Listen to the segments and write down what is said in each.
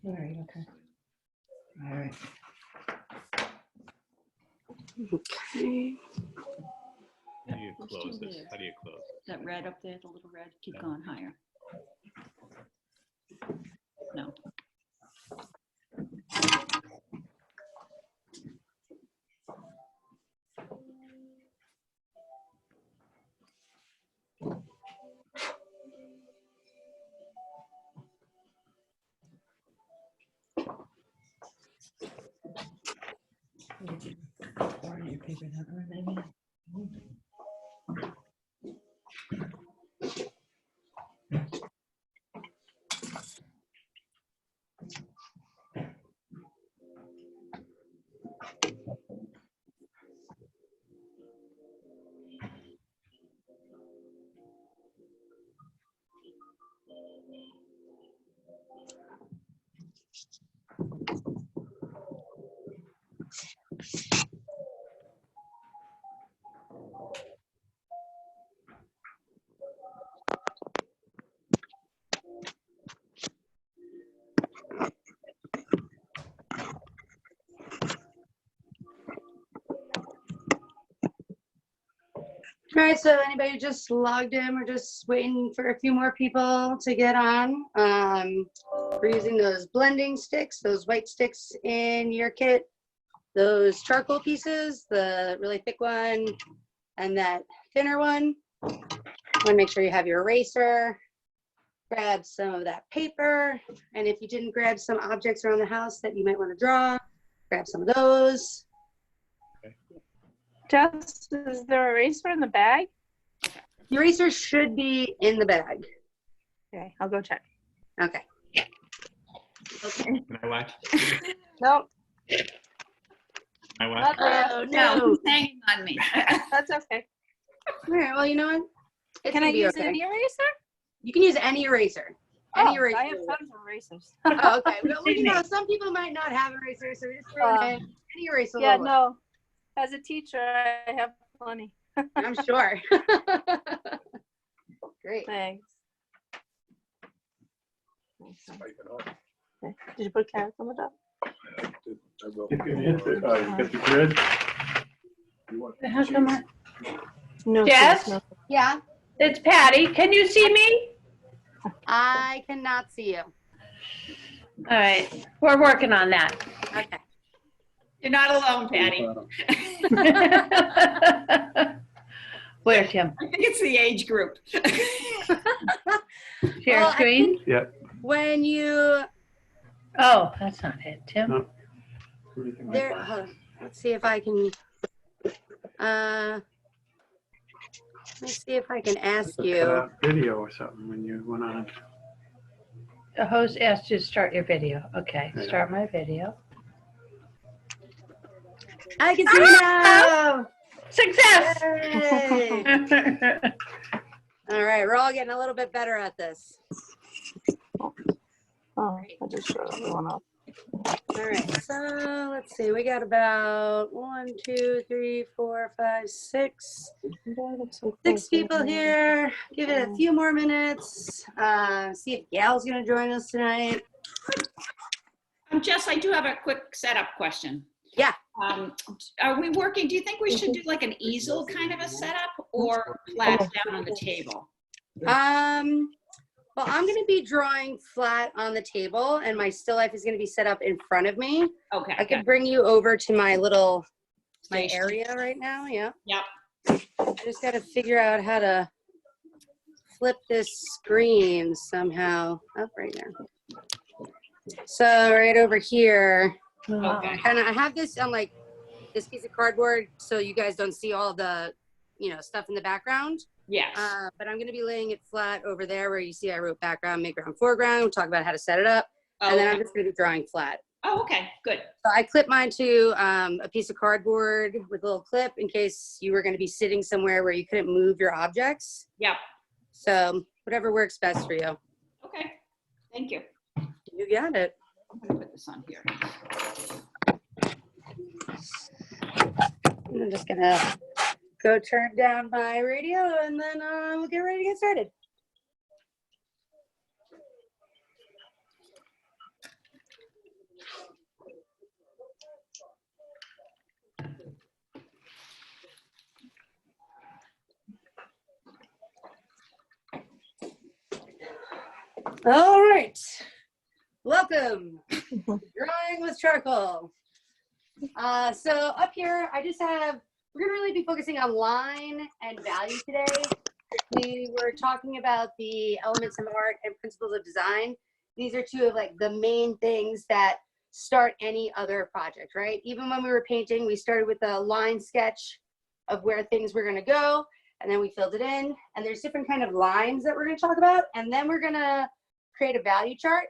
All right, okay. All right. Okay. How do you close this? How do you close? That red up there, the little red, keep going higher. No. Or your paper that one, maybe. All right, so anybody just logged in? We're just waiting for a few more people to get on. We're using those blending sticks, those white sticks in your kit, those charcoal pieces, the really thick one and that thinner one. Want to make sure you have your eraser. Grab some of that paper, and if you didn't grab some objects around the house that you might want to draw, grab some of those. Jess, is there a eraser in the bag? Your eraser should be in the bag. Okay, I'll go check. Okay. Okay. Can I watch? Nope, Can I watch? Oh, no, he's hanging on me. that's okay. All right, well, you know what? It's Can I gonna be use okay. any eraser? You can use any eraser. Any Oh, eraser. I have tons of erasers. Oh, okay. Well, you know, some people might not have erasers, so just throw it in. Any eraser. Yeah, will work. no. As a teacher, I have plenty. I'm sure. Great. Thanks. Okay. Did you put carrots on the top? You got the grid? You want How come I- No. Jess? please, no. Yeah, It's Patty. Can you see me? I cannot see you. All right, we're working on that. Okay. You're not alone, Patty. Where, Tim? I think it's the age group. Share Well, I screen? Yep. When you Oh, that's not it, Tim. No. there, hold on. Let's see if I can. Let me see if I can ask you. Video or something when you went on. The host asked you to start your video. Okay, Yeah. start my video. I can see you now. Success! Yay. All right, we're all getting a little bit better at this. Oh, I just showed everyone up. All right, so let's see. We got about 1, 2, 3, 4, 5, 6. 6 people here. Give it a few more minutes. See if Gal's gonna join us tonight. Jess, I do have a quick setup question. Yeah. Are we working, do you think we should do like an easel kind of a setup or flat down on the table? Well, I'm gonna be drawing flat on the table, and my still life is gonna be set up in front of me. Okay. I could bring you over to my Station. area right now. Yeah. Yep. I just got to figure out how to flip this screen somehow. Up right there. So right over here, Okay. and I have this on like this piece of cardboard, so you guys don't see all the, stuff in the background. Yes. But I'm going to be laying it flat over there where you see I wrote background, midground, foreground. We'll talk about how to set it up, and then I'm just going to be drawing flat. Oh, okay, good. So I clip mine to a piece of cardboard with a little clip in case you were going to be sitting somewhere where you couldn't move your objects. Yep. So whatever works best for you. Okay, thank you. You got it. I'm gonna put this on here. I'm just going to go turn down my radio and then we'll get ready to get started. All right. Welcome. Drawing with charcoal. So up here, we're gonna really be focusing on line and value today. We were talking about the elements of art and principles of design. These are two of like the main things that start any other project, right? Even when we were painting, we started with a line sketch of where things were gonna go, and then we filled it in, and there's different kind of lines that we're gonna talk about, and then we're gonna create a value chart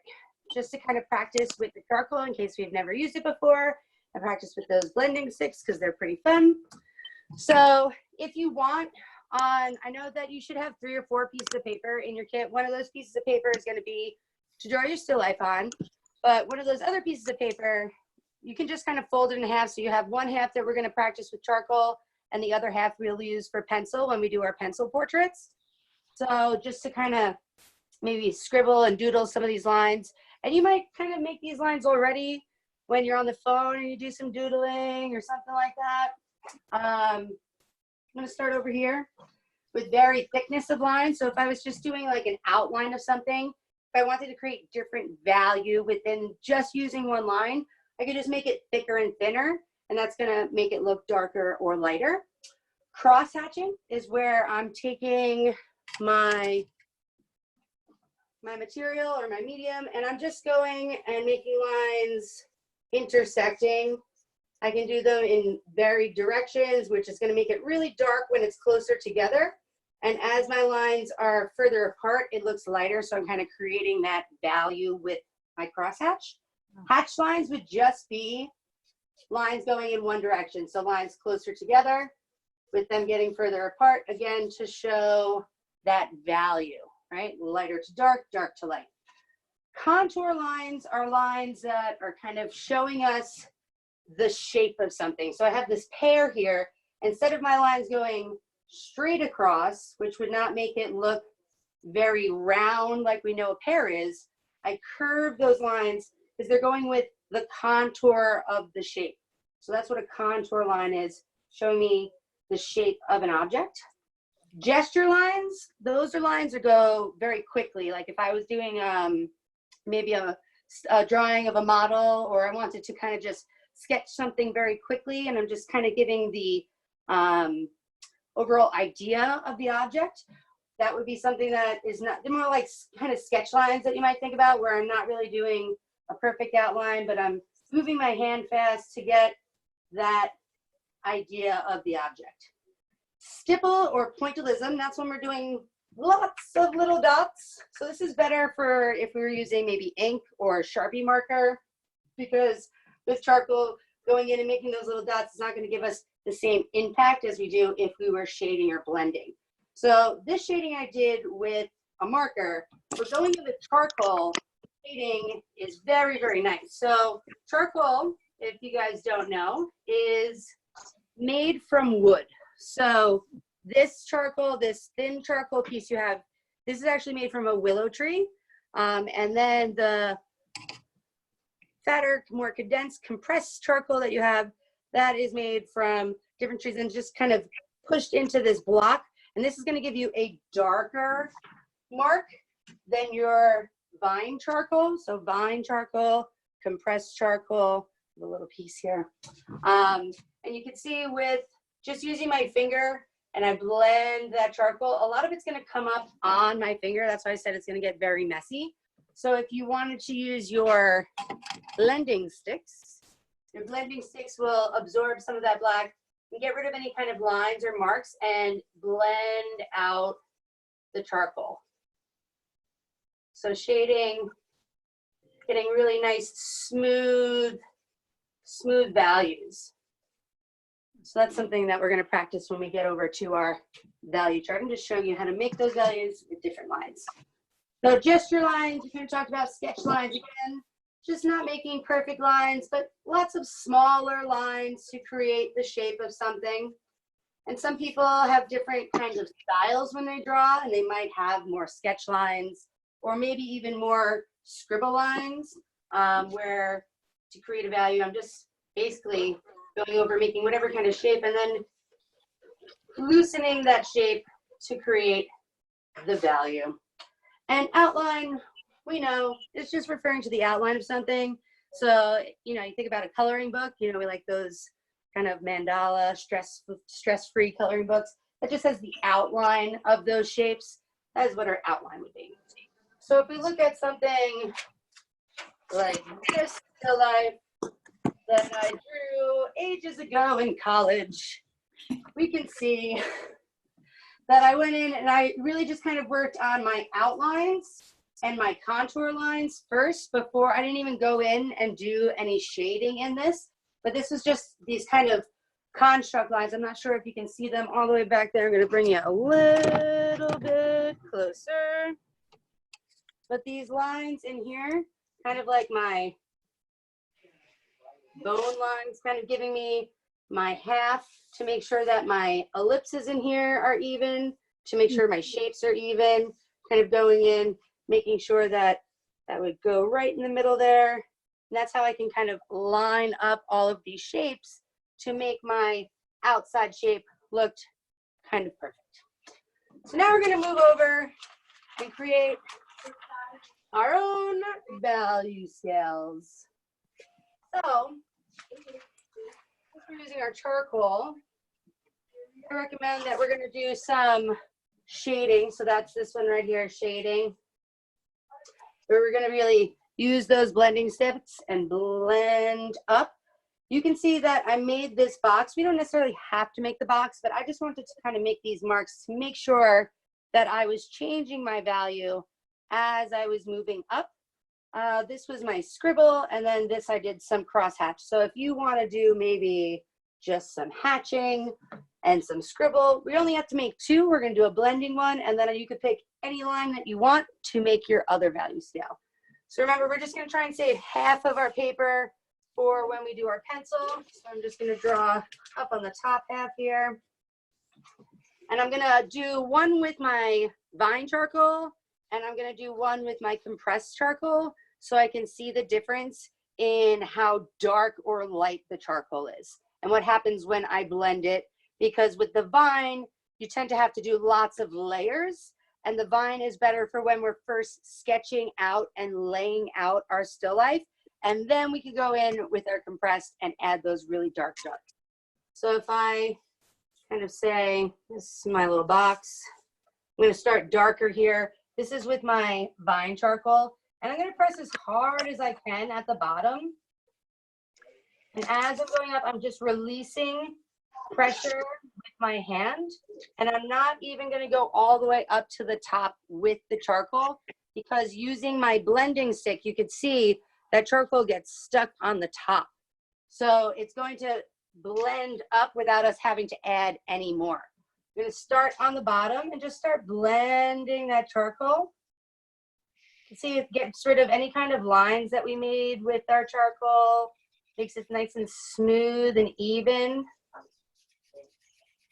just to kind of practice with the charcoal in case we've never used it before, and practice with those blending sticks because they're pretty fun. So if you want, I know that you should have 3 or 4 pieces of paper in your kit. One of those pieces of paper is going to be to draw your still life on, but one of those other pieces of paper, you can just kind of fold it in half. So you have one half that we're going to practice with charcoal, and the other half we'll use for pencil when we do our pencil portraits. So just to kind of maybe scribble and doodle some of these lines. And you might kind of make these lines already when you're on the phone and you do some doodling or something like that. I'm going to start over here with very thickness of lines. So if I was just doing like an outline of something, if I wanted to create different value within just using one line, I could just make it thicker and thinner, and that's going to make it look darker or lighter. Cross hatching is where I'm taking my material or my medium, and I'm just going and making lines intersecting. I can do them in varied directions, which is going to make it really dark when it's closer together. And as my lines are further apart, it looks lighter. So I'm kind of creating that value with my crosshatch. Hatch lines would just be lines going in one direction. So lines closer together with them getting further apart, again, to show that value, right? Lighter to dark, dark to light. Contour lines are lines that are kind of showing us the shape of something. So I have this pear here. Instead of my lines going straight across, which would not make it look very round like we know a pear is, I curve those lines because they're going with the contour of the shape. So that's what a contour line is, showing me the shape of an object. Gesture lines, those are lines that go very quickly. Like if I was doing maybe a drawing of a model, or I wanted to kind of just sketch something very quickly, and I'm just kind of giving the overall idea of the object, that would be something that is not, they're more like kind of sketch lines that you might think about, where I'm not really doing a perfect outline, but I'm moving my hand fast to get that idea of the object. Stipple or pointillism, that's when we're doing lots of little dots. So this is better for if we were using maybe ink or Sharpie marker, because with charcoal, going in and making those little dots is not going to give us the same impact as we do if we were shading or blending. So this shading I did with a marker, but going with charcoal, shading is very, very nice. So charcoal, if you guys don't know, is made from wood. So this charcoal, this thin charcoal piece you have, this is actually made from a willow tree. And then the fatter, more condensed, compressed charcoal that you have, that is made from different trees and just kind of pushed into this block. And this is going to give you a darker mark than your vine charcoal. So vine charcoal, compressed charcoal, a little piece here. And you can see with just using my finger and I blend that charcoal, a lot of it's going to come up on my finger. That's why I said it's going to get very messy. So if you wanted to use your blending sticks, your blending sticks will absorb some of that black and get rid of any kind of lines or marks and blend out the charcoal. So shading, getting really nice, smooth values. So that's something that we're going to practice when we get over to our value chart. I'm just showing you how to make those values with different lines. So gesture lines, we kind of talked about sketch lines again, just not making perfect lines, but lots of smaller lines to create the shape of something. And some people have different kinds of styles when they draw, and they might have more sketch lines or maybe even more scribble lines, where to create a value, I'm just basically going over making whatever kind of shape and then loosening that shape to create the value. And outline, we know it's just referring to the outline of something. So, you know, you think about a coloring book, you know, we like those kind of mandala, stress-free coloring books. That just has the outline of those shapes. That is what our outline would be. So if we look at something like this still life that I drew ages ago in college, we can see that I went in and I really just kind of worked on my outlines and my contour lines first before. I didn't even go in and do any shading in this, but this is just these kind of construct lines. I'm not sure if you can see them all the way back there. I'm going to bring you a little bit closer. But these lines in here, kind of like my bone lines, kind of giving me my half to make sure that my ellipses in here are even, to make sure my shapes are even, kind of going in, making sure that that would go right in the middle there. And that's how I can kind of line up all of these shapes to make my outside shape look kind of perfect. So now we're going to move over and create our own value scales. So if we're using our charcoal, I recommend that we're going to do some shading. So that's this one right here, shading, where we're going to really use those blending sticks and blend up. You can see that I made this box. We don't necessarily have to make the box, but I just wanted to kind of make these marks to make sure that I was changing my value as I was moving up. This was my scribble, and then this I did some cross hatch. So if you want to do maybe just some hatching and some scribble, we only have to make two. We're going to do a blending one, and then you could pick any line that you want to make your other value scale. So remember, we're just going to try and save half of our paper for when we do our pencil. So I'm just going to draw up on the top half here. And I'm going to do one with my vine charcoal, and I'm going to do one with my compressed charcoal so I can see the difference in how dark or light the charcoal is and what happens when I blend it. Because with the vine, you tend to have to do lots of layers, and the vine is better for when we're first sketching out and laying out our still life. And then we can go in with our compressed and add those really dark dots. So if I kind of say, this is my little box, I'm going to start darker here. This is with my vine charcoal, and I'm going to press as hard as I can at the bottom. And as I'm going up, I'm just releasing pressure with my hand, and I'm not even going to go all the way up to the top with the charcoal, because using my blending stick, you could see that charcoal gets stuck on the top. So it's going to blend up without us having to add any more. I'm going to start on the bottom and just start blending that charcoal. You can see it gets rid of any kind of lines that we made with our charcoal, makes it nice and smooth and even.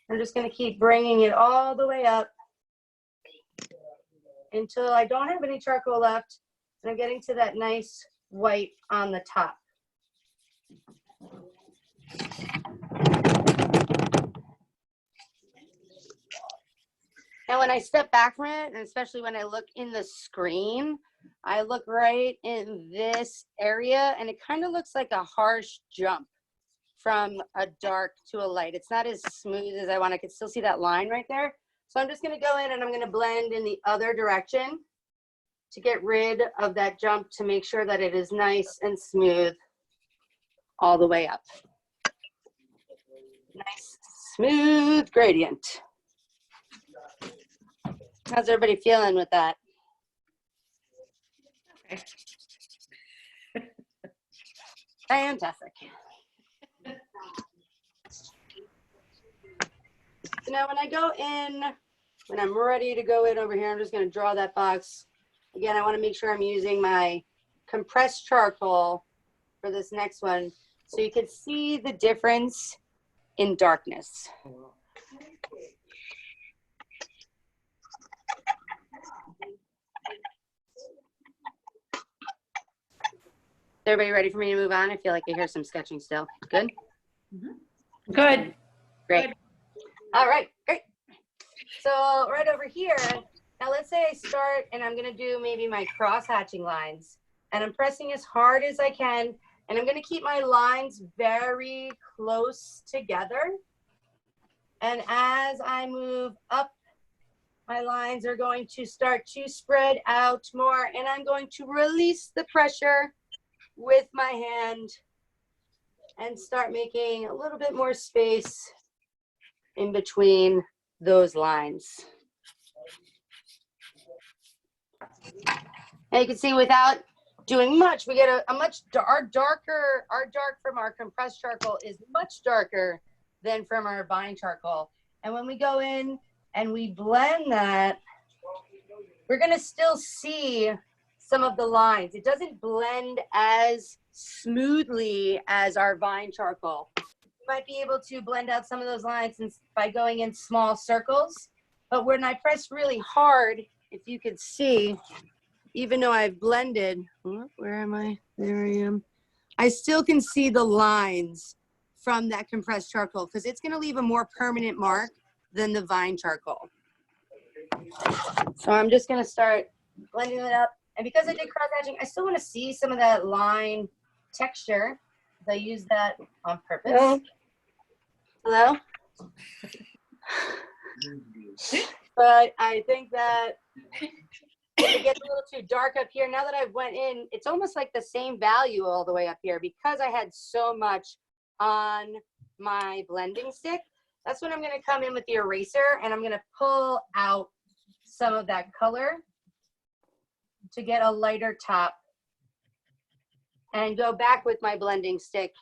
I'm just going to keep bringing it all the way up until I don't have any charcoal left, and I'm getting to that nice white on the top. Now when I step back from it, and especially when I look in the screen, I look right in this area, and it kind of looks like a harsh jump from a dark to a light. It's not as smooth as I want. I can still see that line right there. So I'm just going to go in and I'm going to blend in the other direction to get rid of that jump, to make sure that it is nice and smooth all the way up. Nice, smooth gradient. How's everybody feeling with that? Okay. Fantastic. So now when I go in, when I'm ready to go in over here, I'm just going to draw that box. Again, I want to make sure I'm using my compressed charcoal for this next one, so you can see the difference in darkness. Everybody ready for me to move on? I feel like I hear some sketching still. Good? Good. Great. All right, great. So right over here, Now let's say I start and I'm gonna do maybe my cross hatching lines, and I'm pressing as hard as I can, and I'm gonna keep my lines very close together. And as I move up, my lines are going to start to spread out more, and I'm going to release the pressure with my hand and start making a little bit more space in between those lines. And you can see without doing much, we get our dark from our compressed charcoal is much darker than from our vine charcoal. And when we go in and we blend that, we're gonna still see some of the lines. It doesn't blend as smoothly as our vine charcoal. You might be able to blend out some of those lines by going in small circles, but when I press really hard, if you could see, even though I've blended, where am I? There I am. I still can see the lines from that compressed charcoal because it's gonna leave a more permanent mark than the vine charcoal. So I'm just gonna start blending it up. And because I did cross hatching, I still wanna see some of that line texture. I use that on purpose. Hello? But I think that it gets a little too dark up here. Now that I've went in, it's almost like the same value all the way up here because I had so much on my blending stick. That's when I'm gonna come in with the eraser and I'm gonna pull out some of that color to get a lighter top and go back with my blending stick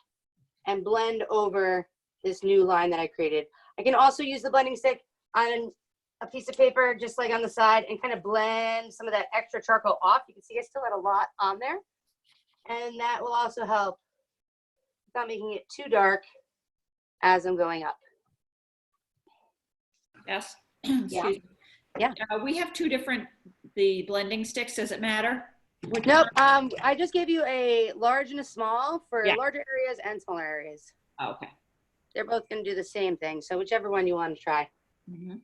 and blend over this new line that I created. I can also use the blending stick on a piece of paper, just like on the side, and kind of blend some of that extra charcoal off. You can see I still had a lot on there. And that will also help without making it too dark as I'm going up. Yes. Yeah. Yeah. We have two different, the blending sticks. Does it matter? Which Nope. one? I just gave you a large and a small for Yeah. larger areas and smaller areas. Oh, okay. They're both going to do the same thing. So whichever one you want to try. Mhm.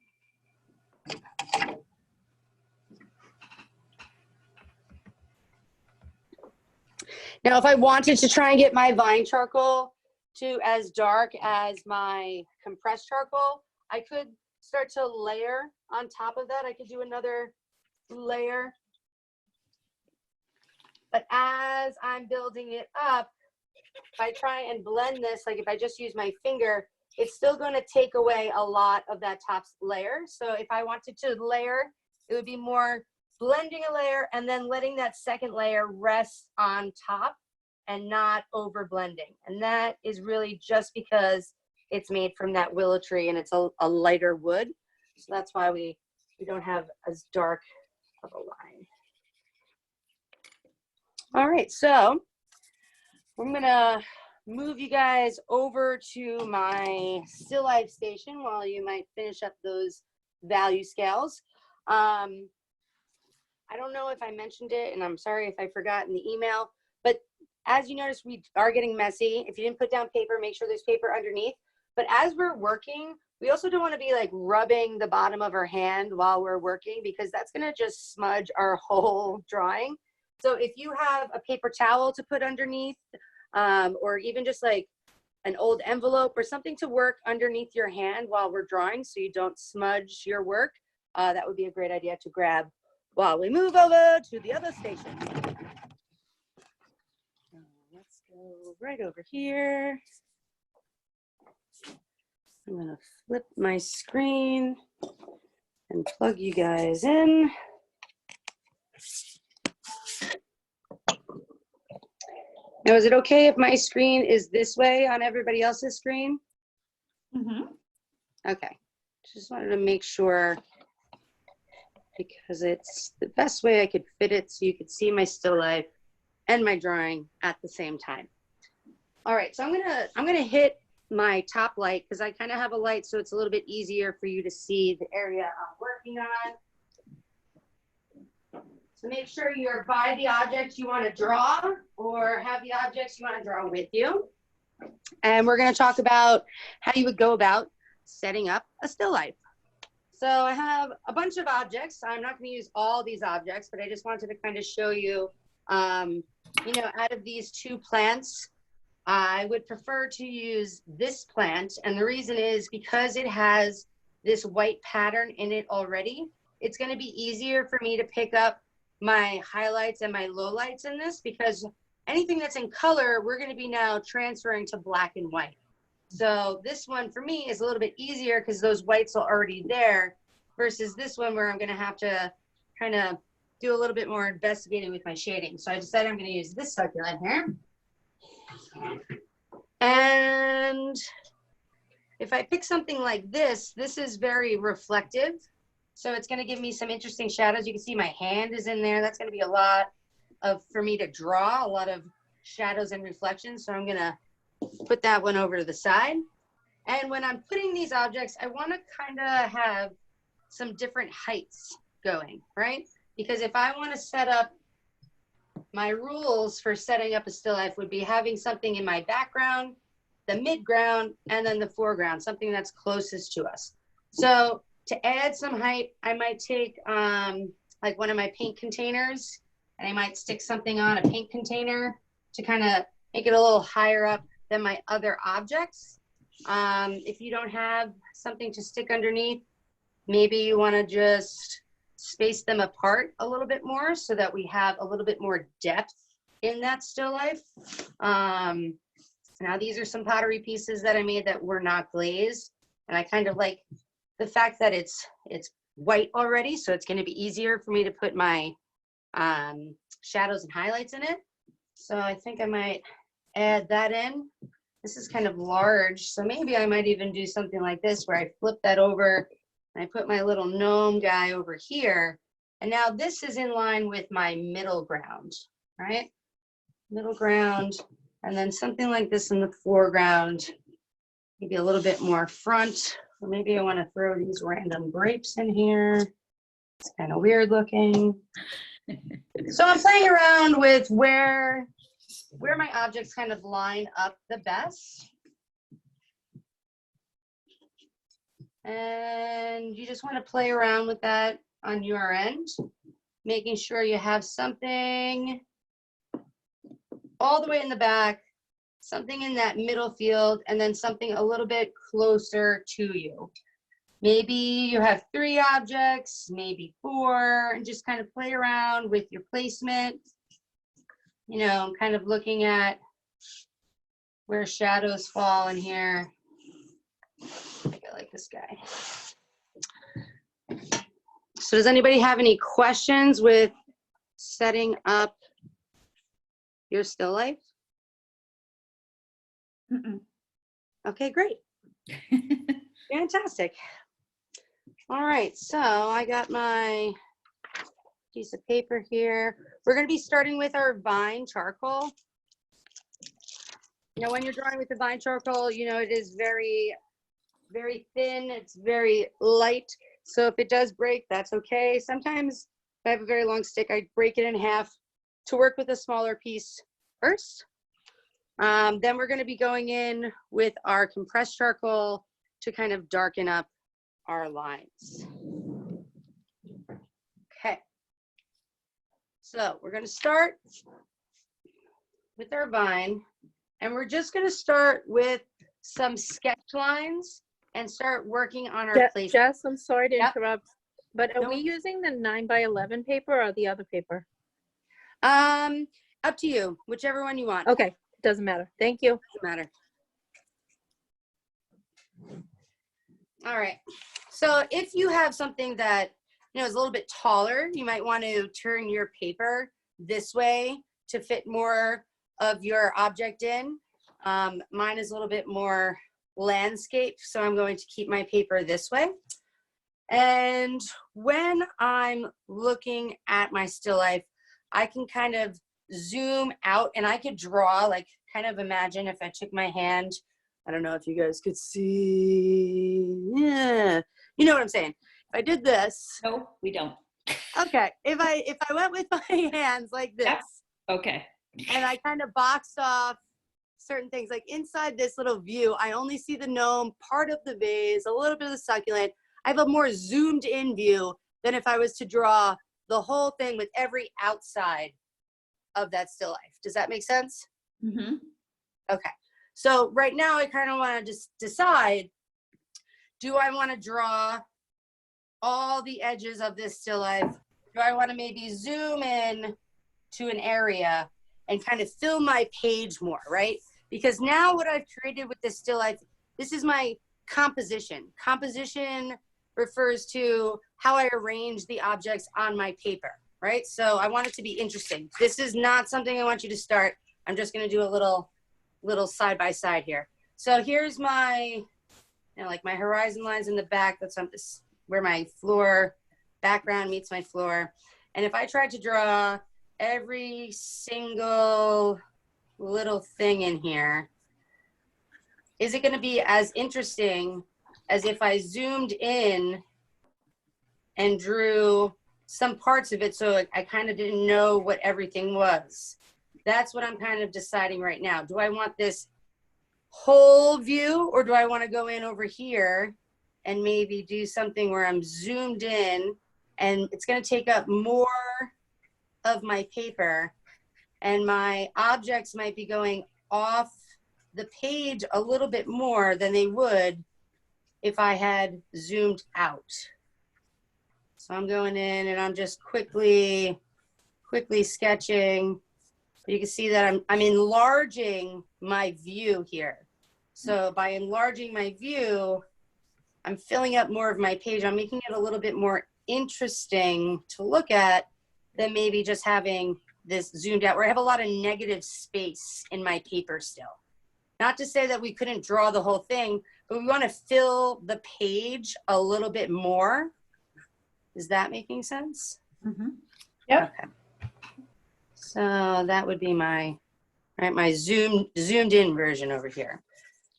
Now, if I wanted to try and get my vine charcoal to as dark as my compressed charcoal, I could start to layer on top of that. I could do another layer. But as I'm building it up, if I try and blend this, like if I just use my finger, it's still going to take away a lot of that top layer. So if I wanted to layer, it would be more blending a layer and then letting that second layer rest on top and not over blending. And that is really just because it's made from that willow tree and it's a lighter wood. So that's why we don't have as dark of a line. All right, so I'm gonna move you guys over to my still life station while you might finish up those value scales. I don't know if I mentioned it, and I'm sorry if I forgot in the email, but as you notice, we are getting messy. If you didn't put down paper, make sure there's paper underneath. But as we're working, we also don't want to be like rubbing the bottom of our hand while we're working because that's gonna just smudge our whole drawing. So if you have a paper towel to put underneath, or even just like an old envelope or something to work underneath your hand while we're drawing so you don't smudge your work, that would be a great idea to grab while we move over to the other station. Let's go right over here. I'm gonna flip my screen and plug you guys in. Now, is it okay if my screen is this way on everybody else's screen? Mm-hmm. Okay, just wanted to make sure because it's the best way I could fit it so you could see my still life and my drawing at the same time. All right, so I'm gonna hit my top light because I kind of have a light so it's a little bit easier for you to see the area I'm working on. So make sure you're by the objects you want to draw or have the objects you want to draw with you. And we're going to talk about how you would go about setting up a still life. So I have a bunch of objects. I'm not going to use all these objects, but I just wanted to kind of show you, you know, out of these two plants, I would prefer to use this plant. And the reason is because it has this white pattern in it already. It's going to be easier for me to pick up my highlights and my lowlights in this, because anything that's in color, we're going to be now transferring to black and white. So this one for me is a little bit easier because those whites are already there, versus this one where I'm going to have to kind of do a little bit more investigating with my shading. So I decided I'm going to use this succulent here. And if I pick something like this, this is very reflective. So it's going to give me some interesting shadows. You can see my hand is in there. That's going to be a lot of, for me to draw, a lot of shadows and reflections. So I'm going to put that one over to the side. And when I'm putting these objects, I want to kind of have some different heights going, right? Because if I want to set up, my rules for setting up a still life would be having something in my background, the midground, and then the foreground, something that's closest to us. So to add some height, I might take like one of my paint containers, and I might stick something on a paint container to kind of make it a little higher up than my other objects. If you don't have something to stick underneath, maybe you want to just space them apart a little bit more so that we have a little bit more depth in that still life. Now these are some pottery pieces that I made that were not glazed, and I kind of like the fact that it's white already, so it's going to be easier for me to put my shadows and highlights in it. So I think I might add that in. This is kind of large, so maybe I might even do something like this where I flip that over and I put my little gnome guy over here. And now this is in line with my middle ground, right? Middle ground, and then something like this in the foreground, maybe a little bit more front, or maybe I want to throw these random grapes in here. It's kind of weird looking. So I'm playing around with where my objects kind of line up the best. And you just want to play around with that on your end, making sure you have something all the way in the back, something in that middle field, and then something a little bit closer to you. Maybe you have 3 objects, maybe 4, and just kind of play around with your placement, you know, kind of looking at where shadows fall in here. I think I like this guy. So does anybody have any questions with setting up your still life? Okay, great. Fantastic. All right, so I got my piece of paper here. We're going to be starting with our vine charcoal. Now, when you're drawing with the vine charcoal, you know, it is very, very thin. It's very light. So if it does break, that's okay. Sometimes if I have a very long stick, I break it in half to work with a smaller piece first. Then we're going to be going in with our compressed charcoal to kind of darken up our lines. Okay. So we're going to start with our vine, and we're just going to start with some sketch lines and start working on our placement. Jess, I'm sorry to Yep. interrupt, but are No. we using the 9x11 paper or the other paper? Up to you, whichever one you want. Okay, doesn't matter. Thank you. Doesn't matter. All right. So if you have something that, you know, is a little bit taller, you might want to turn your paper this way to fit more of your object in. Mine is a little bit more landscape, so I'm going to keep my paper this way. And when I'm looking at my still life, I can kind of zoom out and I could draw, like kind of imagine if I took my hand, I don't know if you guys could see, yeah, you know what I'm saying. If I did this, No, we don't. okay, if I went with my hands like this, Yep. Okay. and I kind of boxed off certain things, like inside this little view, I only see the gnome, part of the vase, a little bit of the succulent. I have a more zoomed in view than if I was to draw the whole thing with every outside of that still life. Does that make sense? Mm-hmm. Okay. So right now I kind of want to just decide, do I want to draw all the edges of this still life? Do I want to maybe zoom in to an area and kind of fill my page more, right? Because now what I've created with this still life, this is my composition. Composition refers to how I arrange the objects on my paper, right? So I want it to be interesting. This is not something I want you to start. I'm just going to do a little side by side here. So here's my, like my horizon lines in the back. That's where my floor background meets my floor. And if I tried to draw every single little thing in here, is it going to be as interesting as if I zoomed in and drew some parts of it so I kind of didn't know what everything was? That's what I'm kind of deciding right now. Do I want this whole view, or do I want to go in over here and maybe do something where I'm zoomed in and it's going to take up more of my paper and my objects might be going off the page a little bit more than they would if I had zoomed out. So I'm going in and I'm just quickly sketching. You can see that I'm enlarging my view here. So by enlarging my view, I'm filling up more of my page. I'm making it a little bit more interesting to look at than maybe just having this zoomed out where I have a lot of negative space in my paper still. Not to say that we couldn't draw the whole thing, but we want to fill the page a little bit more. Is that making sense? Mm-hmm. Yep. Okay. So that would be my zoomed in version over here.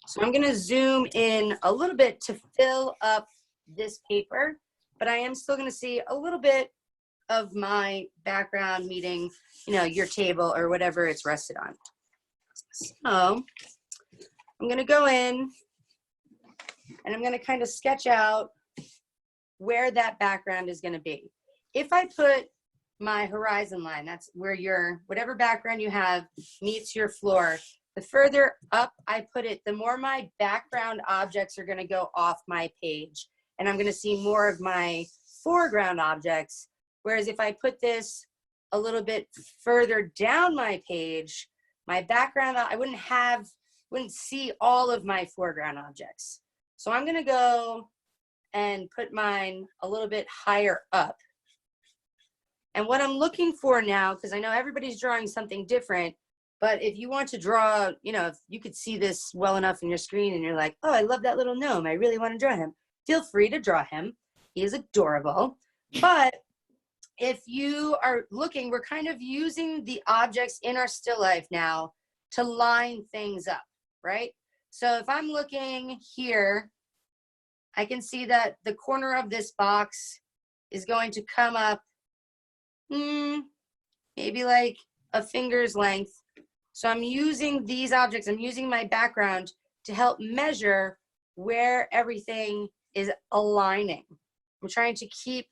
So I'm going to zoom in a little bit to fill up this paper, but I am still going to see a little bit of my background meeting, your table or whatever it's rested on. So I'm going to go in and I'm going to kind of sketch out where that background is going to be. If I put my horizon line, that's where whatever background you have meets your floor, the further up I put it, the more my background objects are going to go off my page. And I'm going to see more of my foreground objects. Whereas if I put this a little bit further down my page, my background, I wouldn't see all of my foreground objects. So I'm going to go and put mine a little bit higher up. And what I'm looking for now, because I know everybody's drawing something different, but if you want to draw, if you could see this well enough in your screen and you're like, oh, I love that little gnome, I really want to draw him, feel free to draw him. He is adorable. But if you are looking, we're kind of using the objects in our still life now to line things up, right? So if I'm looking here, I can see that the corner of this box is going to come up maybe like a finger's length. So I'm using these objects, I'm using my background to help measure where everything is aligning. I'm trying to keep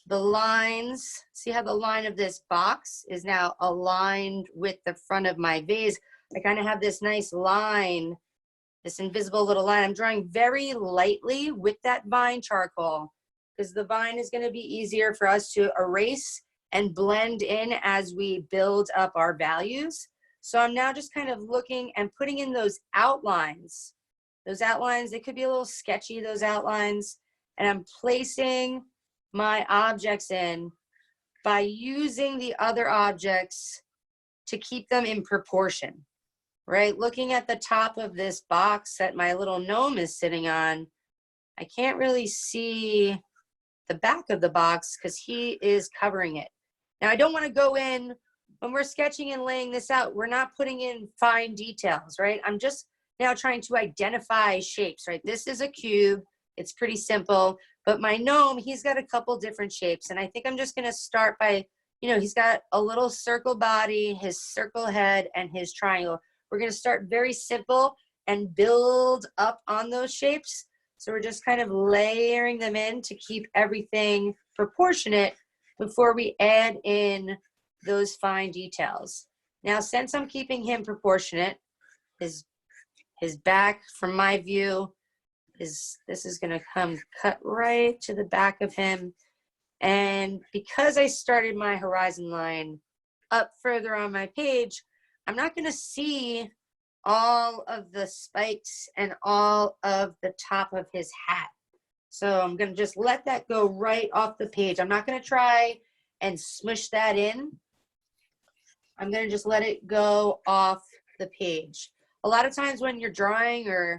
the lines, see how the line of this box is now aligned with the front of my vase. I kind of have this nice line, this invisible little line. I'm drawing very lightly with that vine charcoal because the vine is going to be easier for us to erase and blend in as we build up our values. So I'm now just kind of looking and putting in those outlines. Those outlines, they could be a little sketchy, those outlines. And I'm placing my objects in by using the other objects to keep them in proportion, right? Looking at the top of this box that my little gnome is sitting on, I can't really see the back of the box because he is covering it. Now, I don't want to go in, when we're sketching and laying this out, we're not putting in fine details, right? I'm just now trying to identify shapes, right? This is a cube. It's pretty simple. But my gnome, he's got a couple different shapes. And I think I'm just going to start by, he's got a little circle body, his circle head, and his triangle. We're going to start very simple and build up on those shapes. So we're just kind of layering them in to keep everything proportionate before we add in those fine details. Now, since I'm keeping him proportionate, his back, from my view, this is going to come cut right to the back of him. And because I started my horizon line up further on my page, I'm not going to see all of the spikes and all of the top of his hat. So I'm going to just let that go right off the page. I'm not going to try and smush that in. I'm going to just let it go off the page. A lot of times when you're drawing, or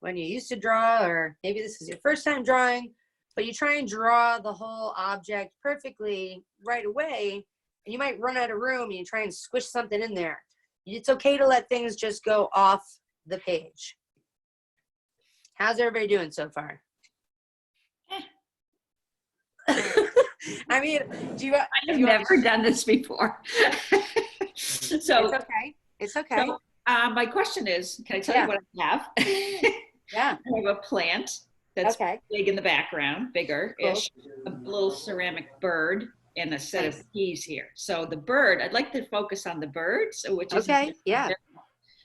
when you used to draw, or maybe this is your first time drawing, but you try and draw the whole object perfectly right away, and you might run out of room and you try and squish something in there. It's okay to let things just go off the page. How's everybody doing so far? I mean, I've never done this before. So it's okay. It's okay. So, my question is, can I tell you what I have? Yeah. I have a plant that's Okay. big in the background, bigger-ish, a little ceramic bird, and a set Nice. of keys here. So the bird, I'd like to focus on the bird, so which is Okay. Yeah.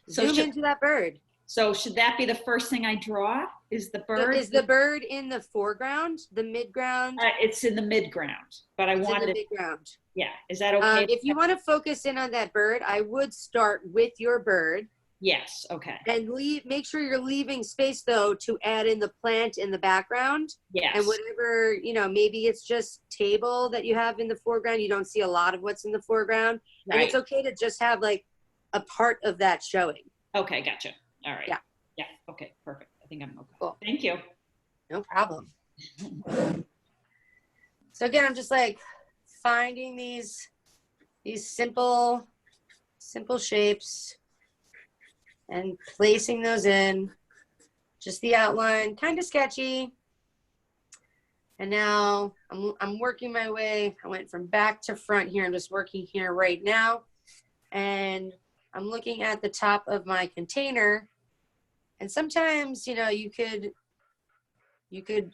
So Zoom into that bird. So should that be the first thing I draw? Is the bird? Is the bird in the foreground, the midground? It's in the midground, but I It's want in it. the midground. Yeah, is that okay? If you want to focus in on that bird, I would start with your bird. Yes. Okay. And make sure you're leaving space though to add in the plant in the background. Yes. And whatever, maybe it's just table that you have in the foreground. You don't see a lot of what's in the foreground. Right. And it's okay to just have like a part of that showing. Okay, gotcha. All right. Yeah. Yeah. Okay, perfect. I think I'm okay. Cool. Thank you. No problem. So again, I'm just like finding these simple shapes and placing those in. Just the outline, kind of sketchy. And now I'm working my way. I went from back to front here. I'm just working here right now. And I'm looking at the top of my container. And sometimes, you could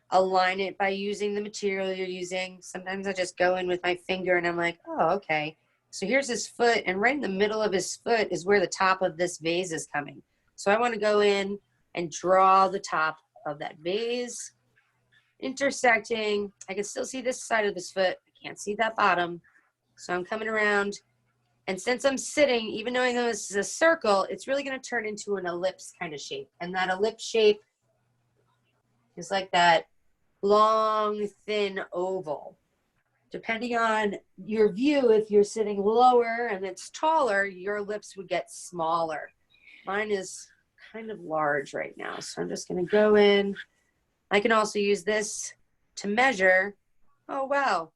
align it by using the material you're using. Sometimes I just go in with my finger and I'm like, oh, okay. So here's his foot, and right in the middle of his foot is where the top of this vase is coming. So I want to go in and draw the top of that vase, intersecting. I can still see this side of his foot. I can't see that bottom. So I'm coming around. And since I'm sitting, even though I know this is a circle, it's really going to turn into an ellipse kind of shape. And that ellipse shape is like that long, thin oval. Depending on your view, if you're sitting lower and it's taller, your ellipse would get smaller. Mine is kind of large right now. So I'm just going to go in. I can also use this to measure. Oh, wow.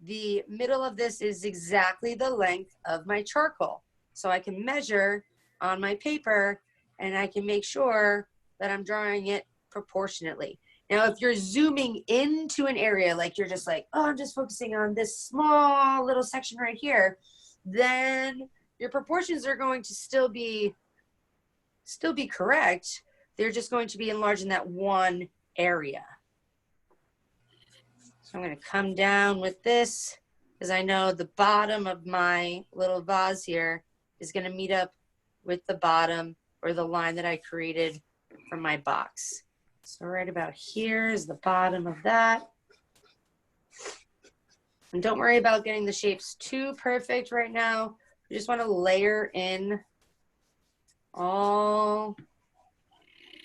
The middle of this is exactly the length of my charcoal. So I can measure on my paper and I can make sure that I'm drawing it proportionately. Now, if you're zooming into an area, like you're just like, oh, I'm just focusing on this small little section right here, then your proportions are going to still be correct. They're just going to be enlarged in that one area. So I'm going to come down with this because I know the bottom of my little vase here is going to meet up with the bottom or the line that I created from my box. So right about here is the bottom of that. And don't worry about getting the shapes too perfect right now. You just want to layer in all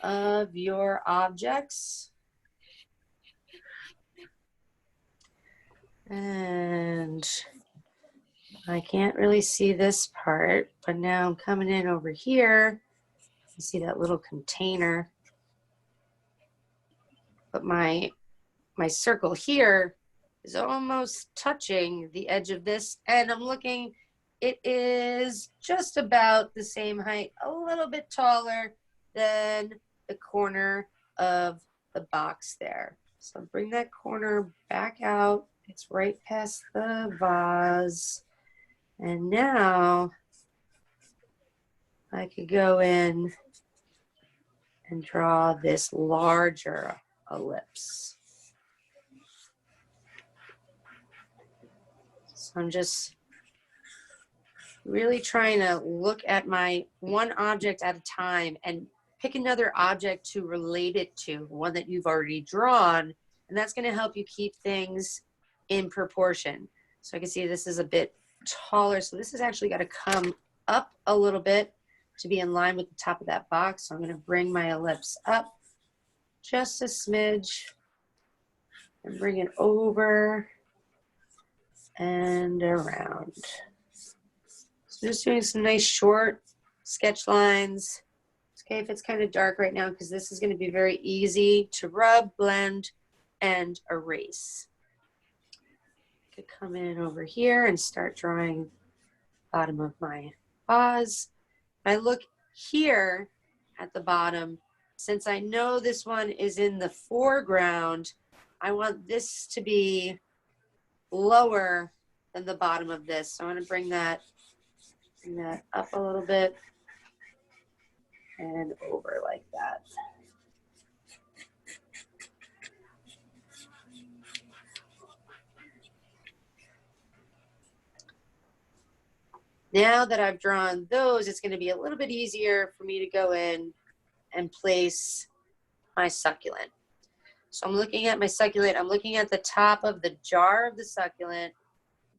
of your objects. And I can't really see this part, but now I'm coming in over here. You see that little container. But my circle here is almost touching the edge of this, and I'm looking, it is just about the same height, a little bit taller than the corner of the box there. So bring that corner back out. It's right past the vase. And now I could go in and draw this larger ellipse. So I'm just really trying to look at my one object at a time and pick another object to relate it to, one that you've already drawn, and that's going to help you keep things in proportion. So I can see this is a bit taller, so this has actually got to come up a little bit to be in line with the top of that box. So I'm going to bring my ellipse up just a smidge and bring it over and around. So just doing some nice short sketch lines. It's okay if it's kind of dark right now because this is going to be very easy to rub, blend, and erase. I could come in over here and start drawing bottom of my vase. If I look here at the bottom, since I know this one is in the foreground, I want this to be lower than the bottom of this. So I'm going to bring that up a little bit and over like that. Now that I've drawn those, it's going to be a little bit easier for me to go in and place my succulent. So I'm looking at my succulent. I'm looking at the top of the jar of the succulent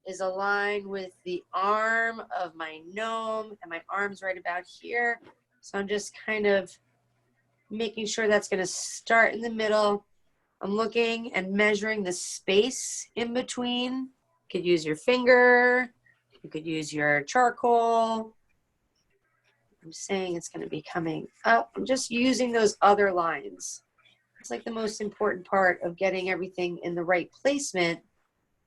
is aligned with the arm of my gnome, and my arm's right about here. So I'm just kind of making sure that's going to start in the middle. I'm looking and measuring the space in between. You could use your finger. You could use your charcoal. I'm saying it's going to be coming up. I'm just using those other lines. It's like the most important part of getting everything in the right placement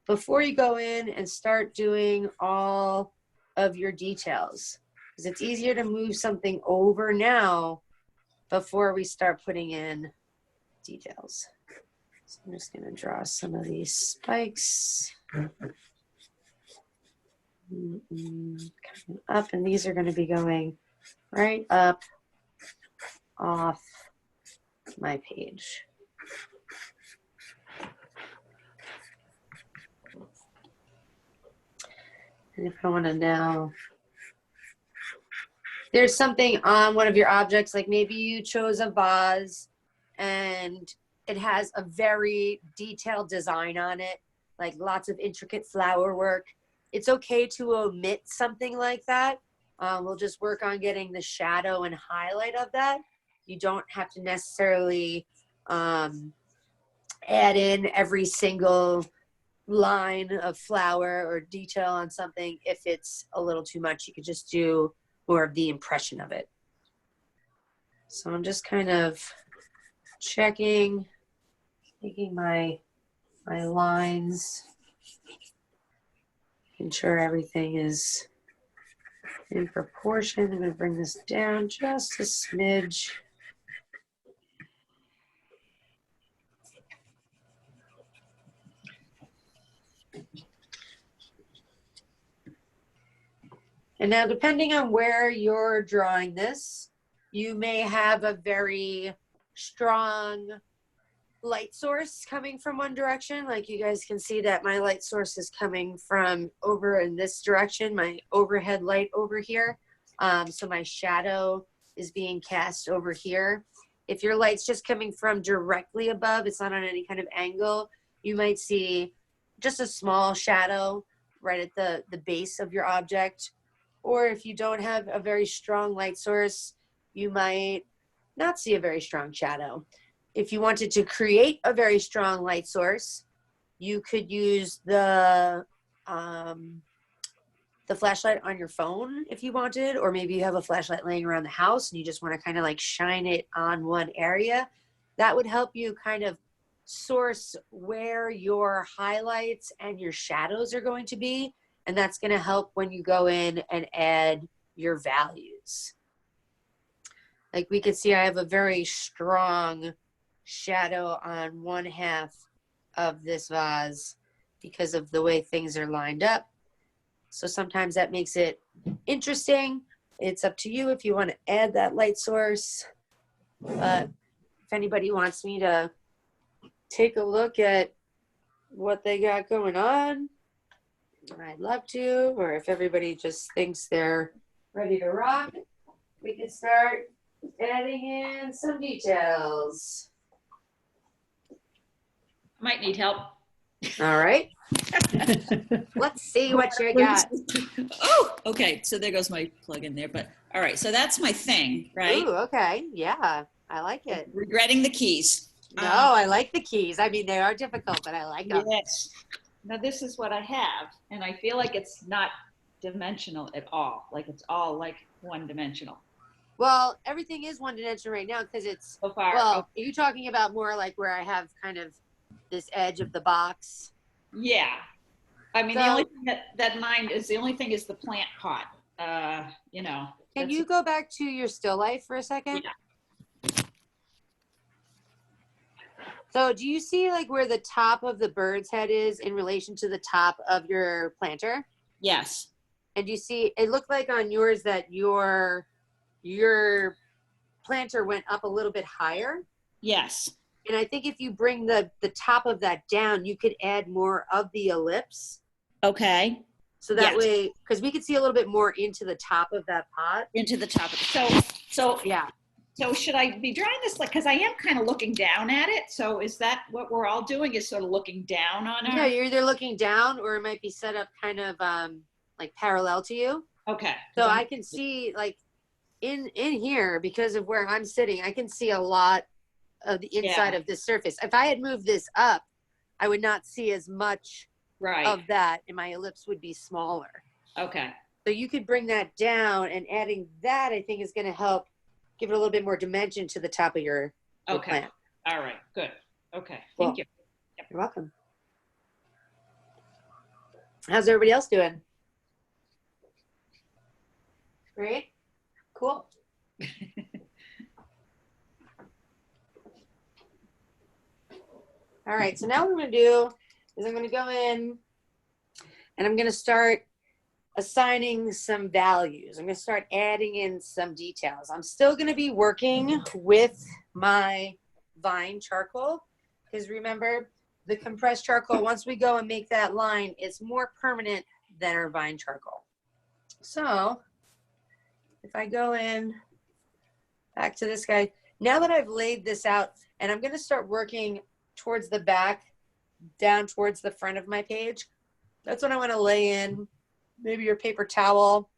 before you go in and start doing all of your details. Because it's easier to move something over now before we start putting in details. So I'm just going to draw some of these spikes. Coming up, and these are going to be going right up off my page. And if I want to now, there's something on one of your objects, like maybe you chose a vase and it has a very detailed design on it, like lots of intricate flower work. It's okay to omit something like that. We'll just work on getting the shadow and highlight of that. You don't have to necessarily add in every single line of flower or detail on something. If it's a little too much, you could just do more of the impression of it. So I'm just kind of checking, making my lines, making sure everything is in proportion. I'm going to bring this down just a smidge. And now, depending on where you're drawing this, you may have a very strong light source coming from one direction. Like you guys can see that my light source is coming from over in this direction, my overhead light over here. So my shadow is being cast over here. If your light's just coming from directly above, it's not on any kind of angle, you might see just a small shadow right at the base of your object. Or if you don't have a very strong light source, you might not see a very strong shadow. If you wanted to create a very strong light source, you could use the flashlight on your phone if you wanted, or maybe you have a flashlight laying around the house and you just want to kind of like shine it on one area. That would help you kind of source where your highlights and your shadows are going to be. And that's going to help when you go in and add your values. Like we could see I have a very strong shadow on one half of this vase because of the way things are lined up. So sometimes that makes it interesting. It's up to you if you want to add that light source. But if anybody wants me to take a look at what they got going on, I'd love to. Or if everybody just thinks they're ready to rock, we can start adding in some details. Might need help. All right. Let's see what you got. Oh, okay. So there goes my plug in there. But all right. So that's my thing, right? Ooh, okay. Yeah, I like it. Regretting the keys. No, I like the keys. I mean, they are difficult, but I like them. Yes. Now this is what I have, and I feel like it's not dimensional at all. Like it's all like one dimensional Well, everything is one dimensional right now because it's, so far. well, are you talking about more like where I have kind of this edge of the box? Yeah. I mean, the So- only thing that mine is, the only thing is the plant pot. You know. Can that's- you go back to your still life for a second? Yeah. So do you see like where the top of the bird's head is in relation to the top of your planter? Yes. And you see, it looked like on yours that your planter went up a little bit higher. Yes. And I think if you bring the top of that down, you could add more of the ellipse. Okay. So that Yes. way, because we could see a little bit more into the top of that pot. Into the top of it. So Yeah. So should I be drawing this like, because I am kind of looking down at it. So is that what we're all doing, is sort of looking down on No, our? you're either looking down or it might be set up kind of like parallel to you. Okay. So I can see like in here, because of where I'm sitting, I can see a lot of the inside Yeah. of this surface. If I had moved this up, I would not see as much Right. of that and my ellipse would be smaller. Okay. So you could bring that down, and adding that I think is going to help give it a little bit more dimension to the top of your Okay. plant. All right. Good. Okay. Cool. Thank you. You're welcome. How's everybody else doing? Great. Cool. All right, so now what I'm going to do is I'm going to go in and I'm going to start assigning some values. I'm going to start adding in some details. I'm still going to be working with my vine charcoal because remember, the compressed charcoal, once we go and make that line, it's more permanent than our vine charcoal. So if I go in back to this guy, now that I've laid this out, and I'm going to start working towards the back, down towards the front of my page. That's when I want to lay in maybe your paper towel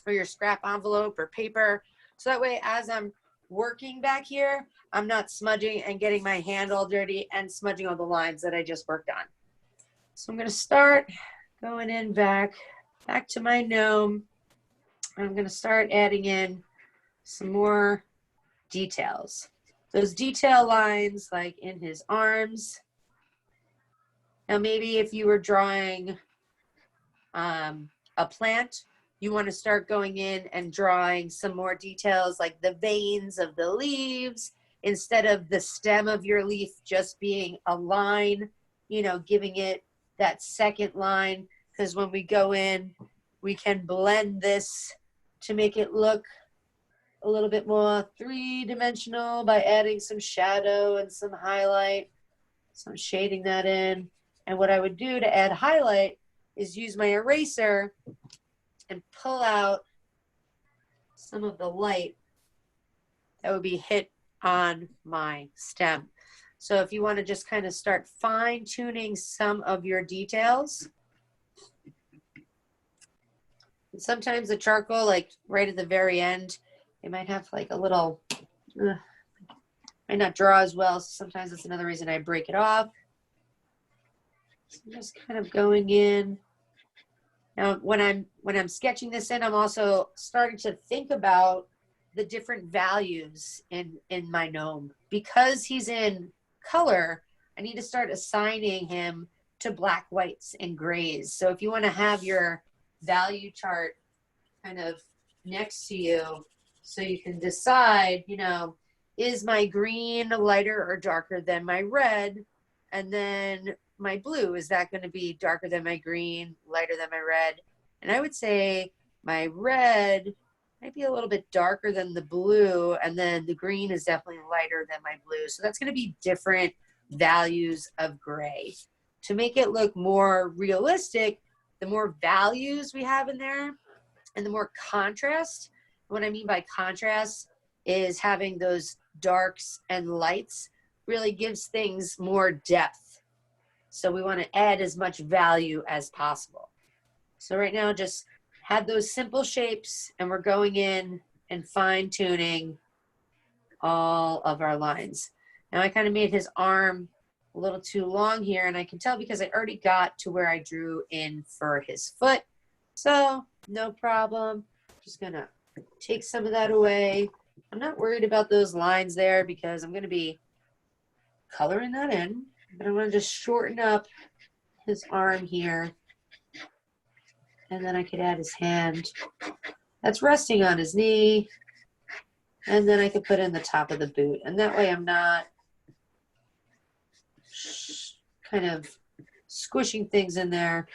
or your scrap envelope or paper. So that way, as I'm working back here, I'm not smudging and getting my hand all dirty and smudging all the lines that I just worked on. So I'm going to start going in back to my gnome. I'm going to start adding in some more details. Those detail lines like in his arms. Now maybe if you were drawing a plant, you want to start going in and drawing some more details like the veins of the leaves instead of the stem of your leaf just being a line, you know, giving it that second line, because when we go in, we can blend this to make it look a little bit more three-dimensional by adding some shadow and some highlight. So I'm shading that in. And what I would do to add highlight is use my eraser and pull out some of the light that would be hit on my stem. So if you want to just kind of start fine-tuning some of your details. And sometimes the charcoal, like right at the very end, it might have like a little, might not draw as well. So sometimes that's another reason I break it off. So I'm just kind of going in. Now, when I'm sketching this in, I'm also starting to think about the different values in my gnome. Because he's in color, I need to start assigning him to black, whites, and grays. So if you want to have your value chart kind of next to you, so you can decide, you know, is my green lighter or darker than my red? And then my blue, is that going to be darker than my green, lighter than my red? And I would say my red might be a little bit darker than the blue, and then the green is definitely lighter than my blue. So that's going to be different values of gray. To make it look more realistic, the more values we have in there and the more contrast. What I mean by contrast is having those darks and lights really gives things more depth. So we want to add as much value as possible. So right now, just have those simple shapes, and we're going in and fine tuning all of our lines. Now I kind of made his arm a little too long here, and I can tell because I already got to where I drew in for his foot. So no problem. Just gonna take some of that away. I'm not worried about those lines there because I'm gonna be coloring that in, but I'm gonna just shorten up his arm here. And then I could add his hand that's resting on his knee. And then I could put in the top of the boot. And that way I'm not kind of squishing things in there.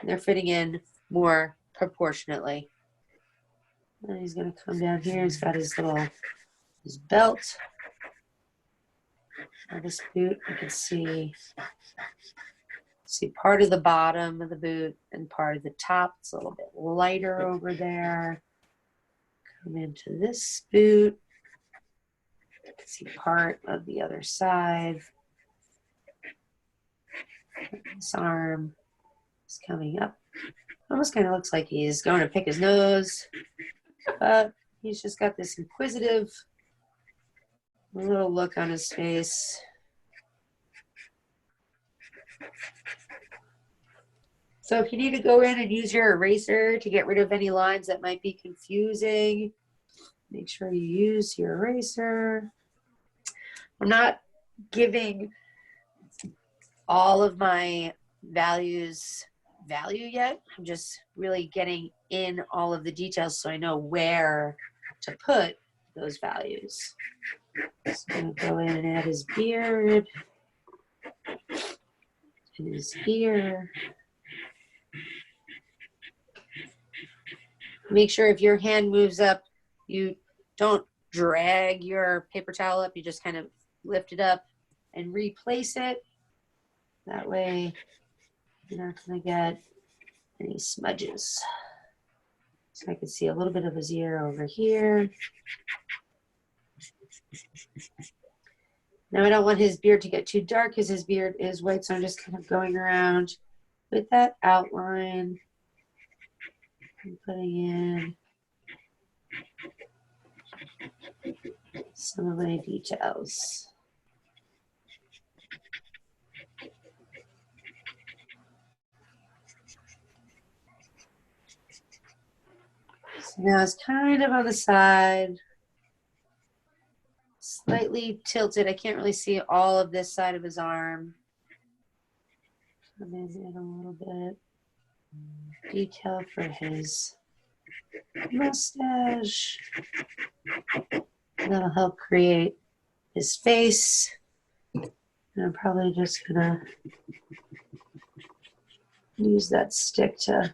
They're fitting in more proportionately. And he's going to come down here. He's got his belt. On this boot, you can see part of the bottom of the boot and part of the top. It's a little bit lighter over there. Come into this boot. You can see part of the other side. This arm is coming up. Almost kind of looks like he's going to pick his nose, but he's just got this inquisitive little look on his face. So if you need to go in and use your eraser to get rid of any lines that might be confusing, make sure you use your eraser. I'm not giving all of my values value yet. I'm just really getting in all of the details so I know where to put those values. So I'm going to go in and add his beard and his ear. Make sure if your hand moves up, you don't drag your paper towel up. You just kind of lift it up and replace it. That way, you're not going to get any smudges. So I can see a little bit of his ear over here. Now I don't want his beard to get too dark because his beard is white, so I'm just kind of going around with that outline and putting in some of my details. So now it's kind of on the side, slightly tilted. I can't really see all of this side of his arm. Come in a little bit. Detail for his mustache. That'll help create his face. And I'm probably just gonna use that stick to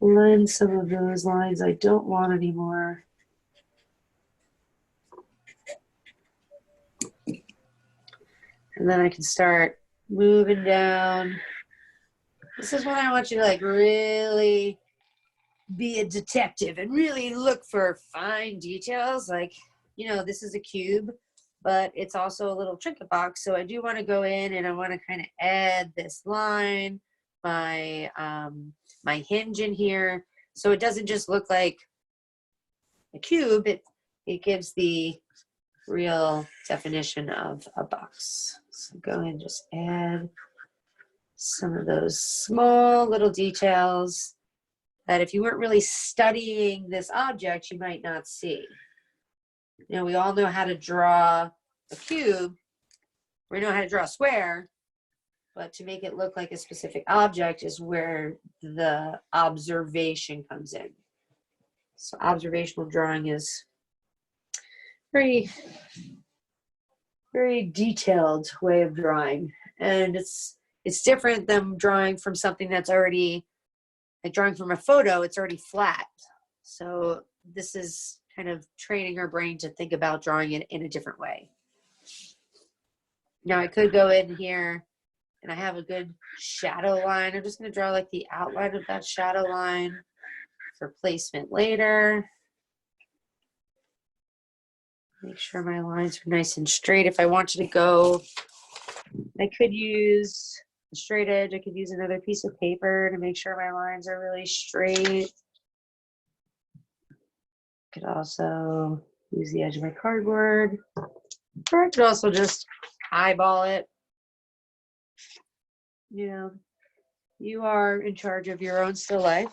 blend some of those lines I don't want anymore. And then I can start moving down. This is when I want you to like really be a detective and really look for fine details. Like, you know, this is a cube, but it's also a little trinket box. So I do want to go in and I want to kind of add this line, my hinge in here. So it doesn't just look like a cube. It gives the real definition of a box. So go ahead and just add some of those small little details that if you weren't really studying this object, you might not see. You know, we all know how to draw a cube. We know how to draw a square, but to make it look like a specific object is where the observation comes in. So observational drawing is very, very detailed way of drawing. And it's different than drawing from something that's already, like drawing from a photo, it's already flat. So this is kind of training our brain to think about drawing it in a different way. Now I could go in here and I have a good shadow line. I'm just going to draw like the outline of that shadow line for placement later. Make sure my lines are nice and straight. If I wanted to go, I could use a straight edge. I could use another piece of paper to make sure my lines are really straight. Could also use the edge of my cardboard. Or I could also just eyeball it. You know, you are in charge of your own still life.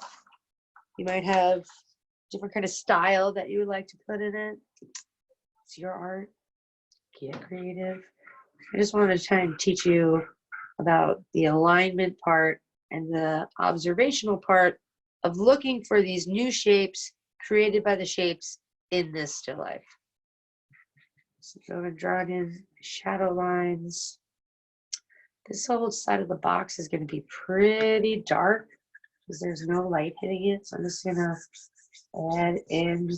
You might have different kind of style that you would like to put in it. It's your art. Get creative. I just wanted to try and teach you about the alignment part and the observational part of looking for these new shapes created by the shapes in this still life. So go and draw it in shadow lines. This whole side of the box is going to be pretty dark because there's no light hitting it. So I'm just going to add in,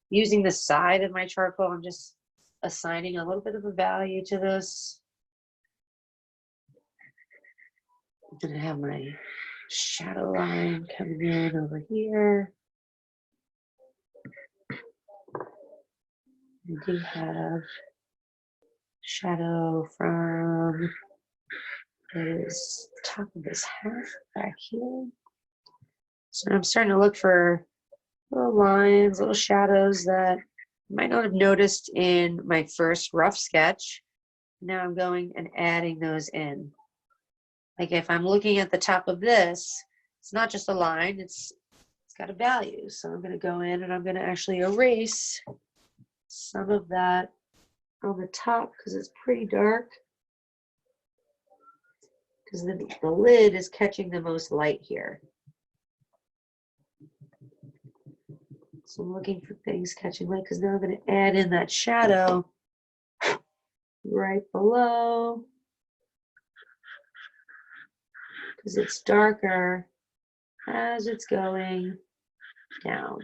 using the side of my charcoal, I'm just assigning a little bit of a value to this. I'm going to have my shadow line coming in over here. I do have shadow from his top of his hat back here. So I'm starting to look for little lines, little shadows that you might not have noticed in my first rough sketch. Now I'm going and adding those in. Like if I'm looking at the top of this, it's not just a line, it's got a value. So I'm going to go in and I'm going to actually erase some of that on the top because it's pretty dark. Because the lid is catching the most light here. So I'm looking for things catching light because now I'm going to add in that shadow right below because it's darker as it's going down.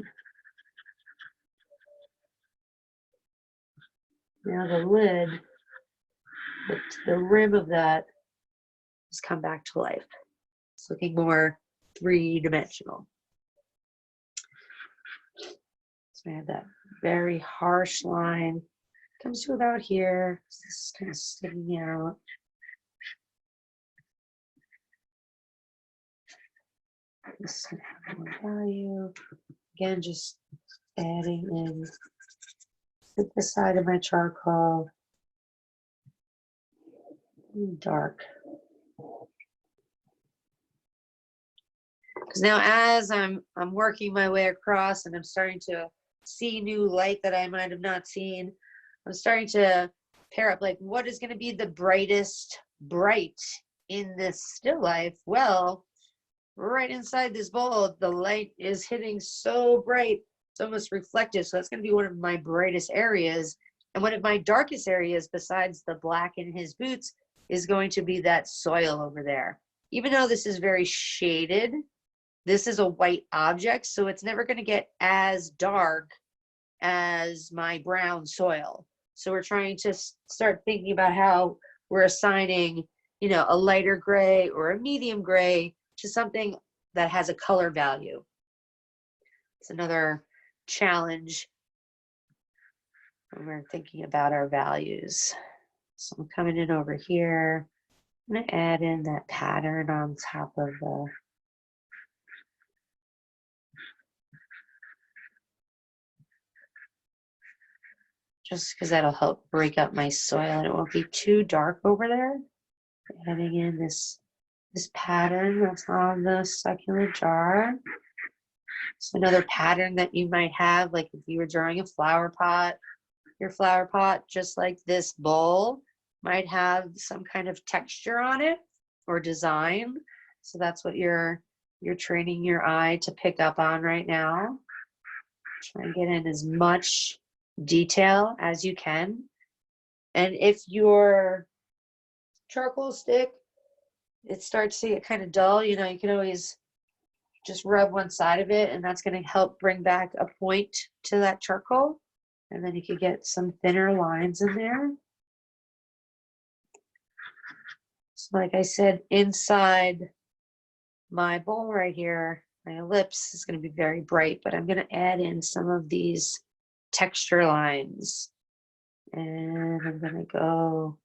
Now the lid, the rim of that has come back to life. It's looking more three-dimensional. So I have that very harsh line. Comes to about here. This is kind of sticking out. This is going to have more value. Again, just adding in the side of my charcoal. Dark. Because now as I'm working my way across and I'm starting to see new light that I might have not seen, I'm starting to pair up like what is going to be the brightest bright in this still life. Well, right inside this bowl, the light is hitting so bright, it's almost reflective. So that's going to be one of my brightest areas. And one of my darkest areas besides the black in his boots is going to be that soil over there. Even though this is very shaded, this is a white object, so it's never going to get as dark as my brown soil. So we're trying to start thinking about how we're assigning, you know, a lighter gray or a medium gray to something that has a color value. It's another challenge when we're thinking about our values. So I'm coming in over here. I'm going to add in that pattern on top of the just because that'll help break up my soil and it won't be too dark over there. Adding in this pattern that's on the succulent jar. It's another pattern that you might have, like if you were drawing a flower pot, your flower pot, just like this bowl, might have some kind of texture on it or design. So that's what you're training your eye to pick up on right now. Try and get in as much detail as you can. And if your charcoal stick, it starts to get kind of dull, you know, you can always just rub one side of it and that's going to help bring back a point to that charcoal. And then you could get some thinner lines in there. So like I said, inside my bowl right here, my ellipse is going to be very bright, but I'm going to add in some of these texture lines. And I'm going to go,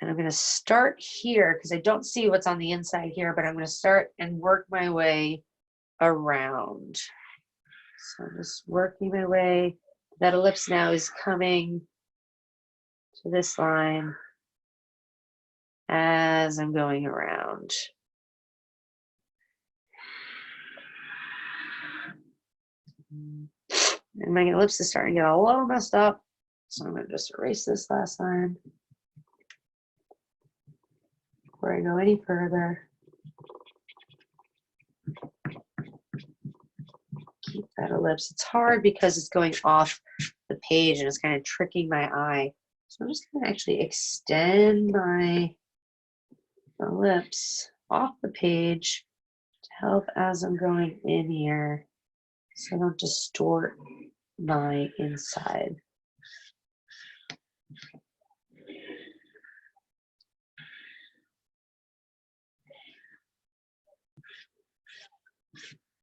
and I'm going to start here because I don't see what's on the inside here, but I'm going to start and work my way around. So I'm just working my way. That ellipse now is coming to this line as I'm going around. And my ellipse is starting to get a little messed up. So I'm going to just erase this last line before I go any further. Keep that ellipse. It's hard because it's going off the page and it's kind of tricking my eye. So I'm just going to actually extend my ellipse off the page to help as I'm going in here so I don't distort my inside.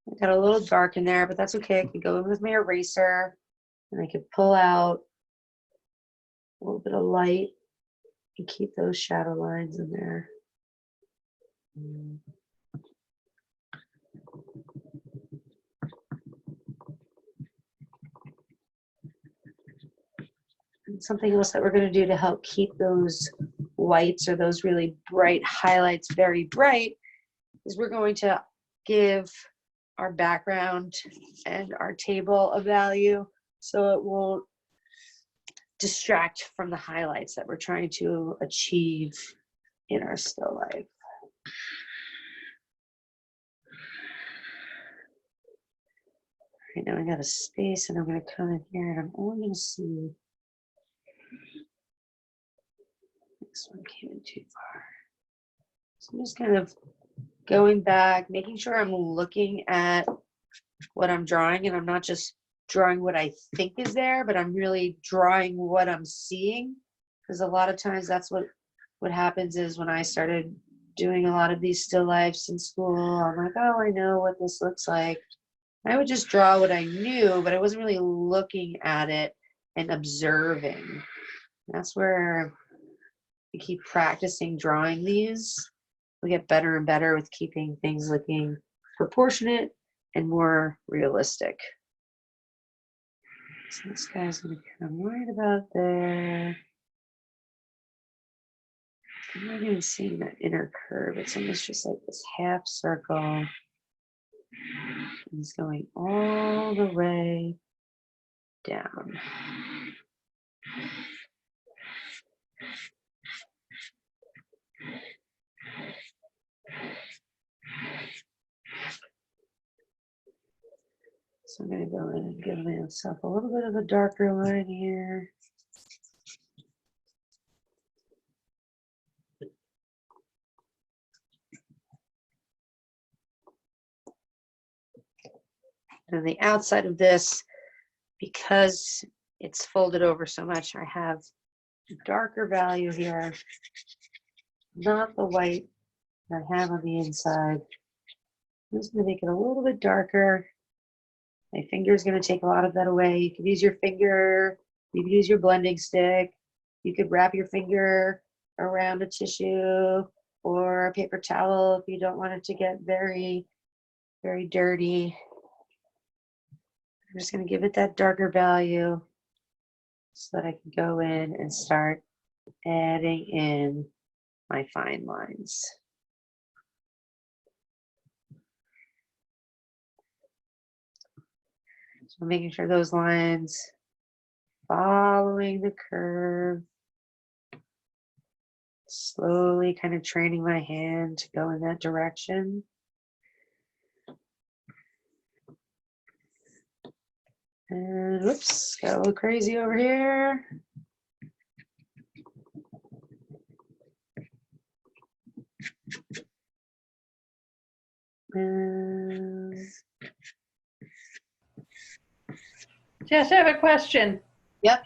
I got a little dark in there, but that's okay. I can go in with my eraser and I can pull out a little bit of light and keep those shadow lines in there. And something else that we're going to do to help keep those whites or those really bright highlights very bright is we're going to give our background and our table a value so it will distract from the highlights that we're trying to achieve in our still life. Right now I got a space and I'm going to come in here and I'm only going to see this one came in too far. So I'm just kind of going back, making sure I'm looking at what I'm drawing and I'm not just drawing what I think is there, but I'm really drawing what I'm seeing. Because a lot of times that's what happens is when I started doing a lot of these still lifes in school, I'm like, oh, I know what this looks like. I would just draw what I knew, but I wasn't really looking at it and observing. That's where we keep practicing drawing these. We get better and better with keeping things looking proportionate and more realistic. So this guy's going to come right about there. I'm not even seeing that inner curve. It's almost just like this half circle. And it's going all the way down. So I'm going to go in and give myself a little bit of a darker line here. And on the outside of this, because it's folded over so much, I have a darker value here, not the white that I have on the inside. I'm just going to make it a little bit darker. My finger is going to take a lot of that away. You could use your finger, you could use your blending stick, you could wrap your finger around a tissue or a paper towel if you don't want it to get very, very dirty. I'm just going to give it that darker value so that I can go in and start adding in my fine lines. So making sure those lines following the curve, slowly kind of training my hand to go in that direction. And whoops, got a little crazy over here. And Jess, I have a question. Yep.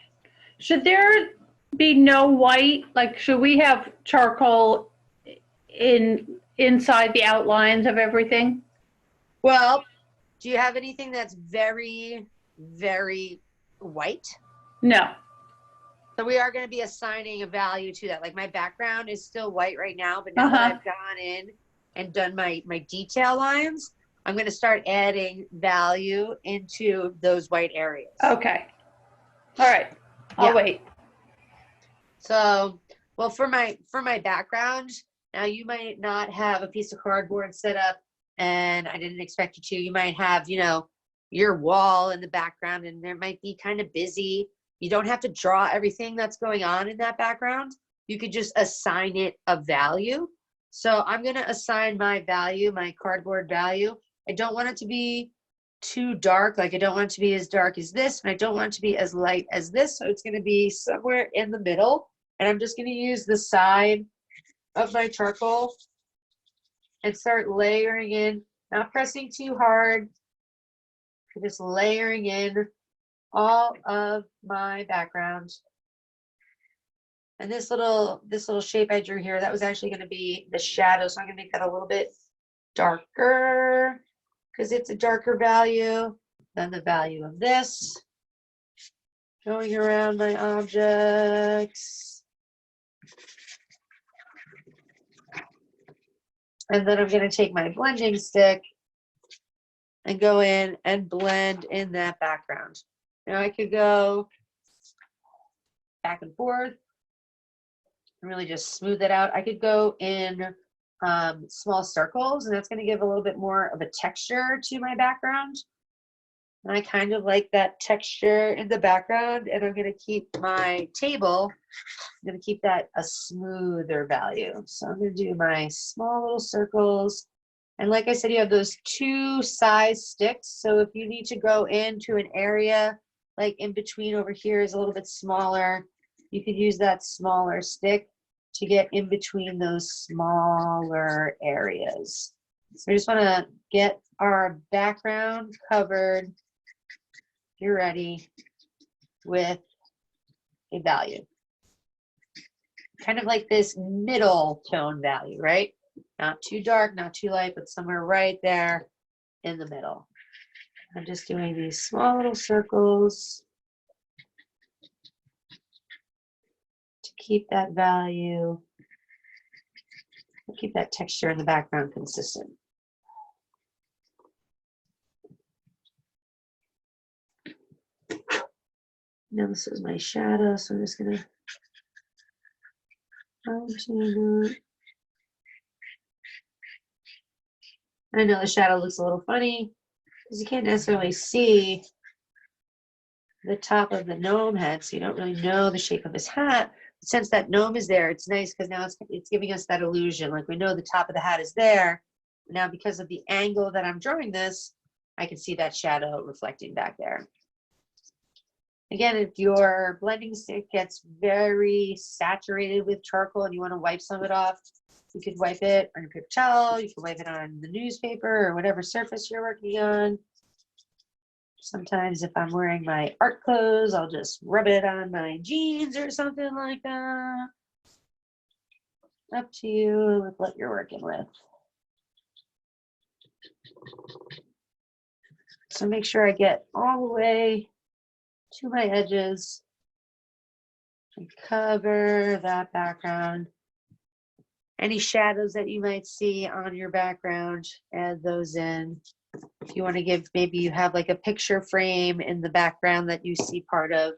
Should there be no white? Like, should we have charcoal inside the outlines of everything? Well, do you have anything that's very, very white? No. So we are going to be assigning a value to that. Like my background is still white right now, but now that I've gone in and done my detail lines, I'm going to start adding value into those white areas. Okay. All right. I'll wait. So, well, for my background, now you might not have a piece of cardboard set up, and I didn't expect you to. You might have, you know, your wall in the background, and there might be kind of busy. You don't have to draw everything that's going on in that background. You could just assign it a value. So I'm going to assign my value, my cardboard value. I don't want it to be too dark. Like I don't want it to be as dark as this, and I don't want it to be as light as this. So it's going to be somewhere in the middle. And I'm just going to use the side of my charcoal and start layering in, not pressing too hard, just layering in all of my background. And this little shape I drew here, that was actually going to be the shadow. So I'm going to make that a little bit darker because it's a darker value than the value of this. Going around my objects. And then I'm going to take my blending stick and go in and blend in that background. Now I could go back and forth and really just smooth it out. I could go in small circles, and that's going to give a little bit more of a texture to my background. And I kind of like that texture in the background, and I'm going to keep my table, I'm going to keep that a smoother value. So I'm going to do my small little circles. And like I said, you have those two size sticks. So if you need to go into an area, like in between over here is a little bit smaller, you could use that smaller stick to get in between those smaller areas. So I just want to get our background covered. You're ready with a value. Kind of like this middle tone value, right? Not too dark, not too light, but somewhere right there in the middle. I'm just doing these small little circles to keep that value, keep that texture in the background consistent. Now this is my shadow, so I'm just gonna I know the shadow looks a little funny because you can't necessarily see the top of the gnome head, so you don't really know the shape of his hat. But since that gnome is there, it's nice because now it's giving us that illusion. Like we know the top of the hat is there. Now because of the angle that I'm drawing this, I can see that shadow reflecting back there. Again, if your blending stick gets very saturated with charcoal and you want to wipe some of it off, you could wipe it on your paper towel, you can wipe it on the newspaper or whatever surface you're working on. Sometimes if I'm wearing my art clothes, I'll just rub it on my jeans or something like that. Up to you with what you're working with. So make sure I get all the way to my edges and cover that background. Any shadows that you might see on your background, add those in. If you want to give, maybe you have like a picture frame in the background that you see part of,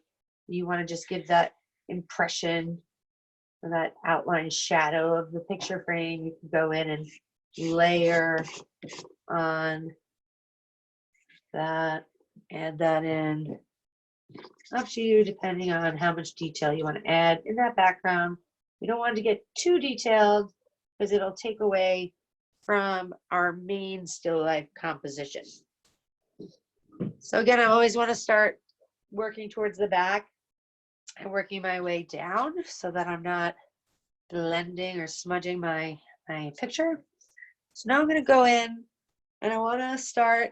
you want to just give that impression or that outline shadow of the picture frame, you can go in and layer on that, add that in. Up to you, depending on how much detail you want to add in that background. You don't want to get too detailed because it'll take away from our main still life composition. So again, I always want to start working towards the back and working my way down so that I'm not blending or smudging my picture. So now I'm going to go in and I want to start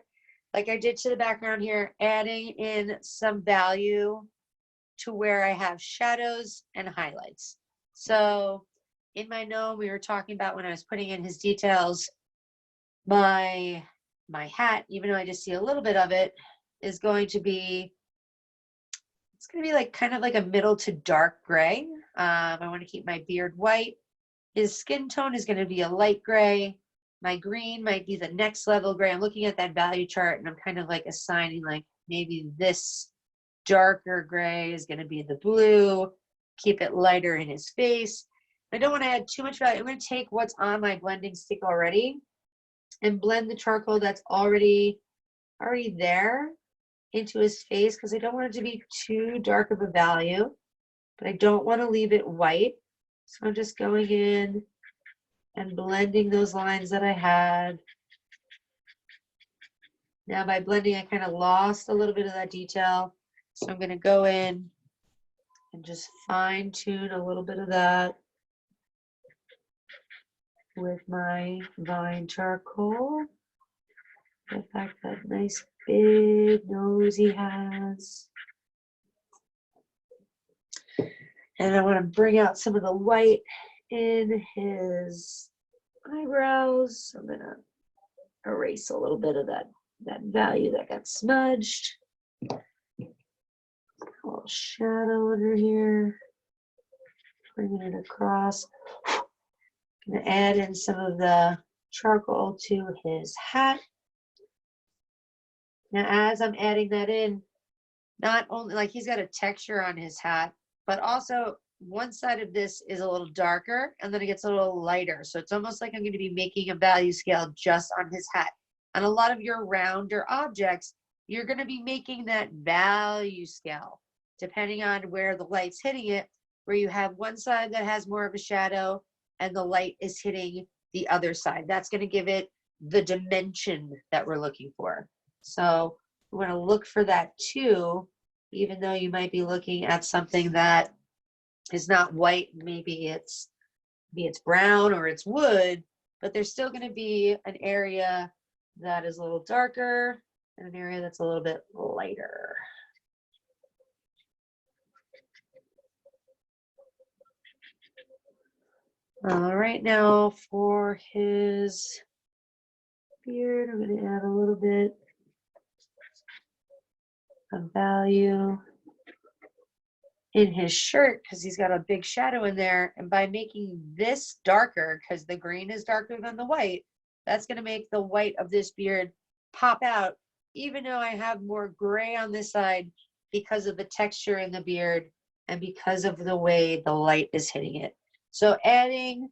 like I did to the background here, adding in some value to where I have shadows and highlights. So in my gnome, we were talking about when I was putting in his details, my hat, even though I just see a little bit of it, is going to be, it's going to be like kind of like a middle to dark gray. I want to keep my beard white. His skin tone is going to be a light gray. My green might be the next level gray. I'm looking at that value chart and I'm kind of like assigning like maybe this darker gray is going to be the blue. Keep it lighter in his face. I don't want to add too much value. I'm going to take what's on my blending stick already and blend the charcoal that's already there into his face, because I don't want it to be too dark of a value, but I don't want to leave it white. So I'm just going in and blending those lines that I had. Now by blending, I kind of lost a little bit of that detail. So I'm going to go in and just fine tune a little bit of that with my vine charcoal. In fact, that nice big nose he has. And I want to bring out some of the white in his eyebrows. I'm going to erase a little bit of that value that got smudged. A little shadow under here. Bringing it across. I'm going to add in some of the charcoal to his hat. Now, as I'm adding that in, not only like he's got a texture on his hat, but also one side of this is a little darker and then it gets a little lighter. So it's almost like I'm going to be making a value scale just on his hat. On a lot of your rounder objects, you're going to be making that value scale depending on where the light's hitting it, where you have one side that has more of a shadow and the light is hitting the other side. That's going to give it the dimension that we're looking for. So we're going to look for that too, even though you might be looking at something that is not white, maybe it's brown or it's wood, but there's still going to be an area that is a little darker and an area that's a little bit lighter. All right, now for his beard, I'm going to add a little bit of value in his shirt because he's got a big shadow in there. And by making this darker, because the green is darker than the white, that's going to make the white of this beard pop out, even though I have more gray on this side because of the texture in the beard and because of the way the light is hitting it. So adding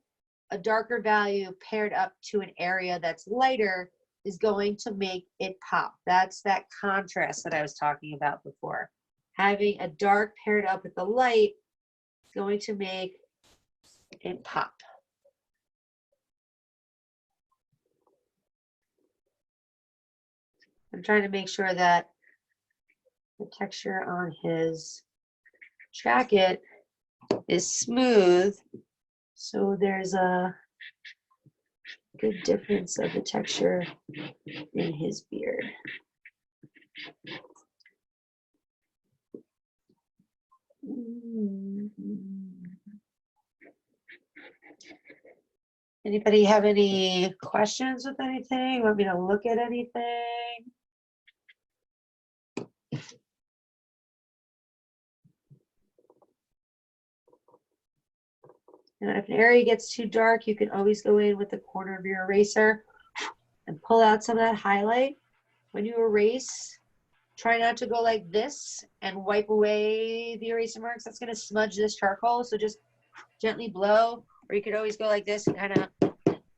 a darker value paired up to an area that's lighter is going to make it pop. That's that contrast that I was talking about before. Having a dark paired up with the light is going to make it pop. I'm trying to make sure that the texture on his jacket is smooth, so there's a good difference of the texture in his beard. Anybody have any questions with anything? Want me to look at anything? And if an area gets too dark, you can always go in with the corner of your eraser and pull out some of that highlight. When you erase, try not to go like this and wipe away the eraser marks. That's going to smudge this charcoal. So just gently blow, or you could always go like this and kind of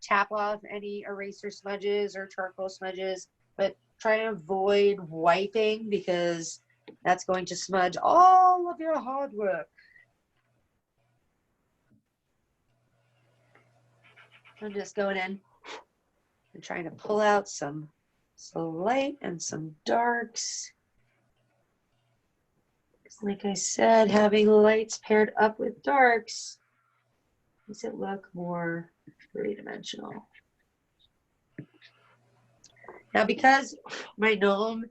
tap off any eraser smudges or charcoal smudges. But try to avoid wiping because that's going to smudge all of your hard work. I'm just going in and trying to pull out some light and some darks. Like I said, having lights paired up with darks makes it look more three-dimensional. Now, because my gnome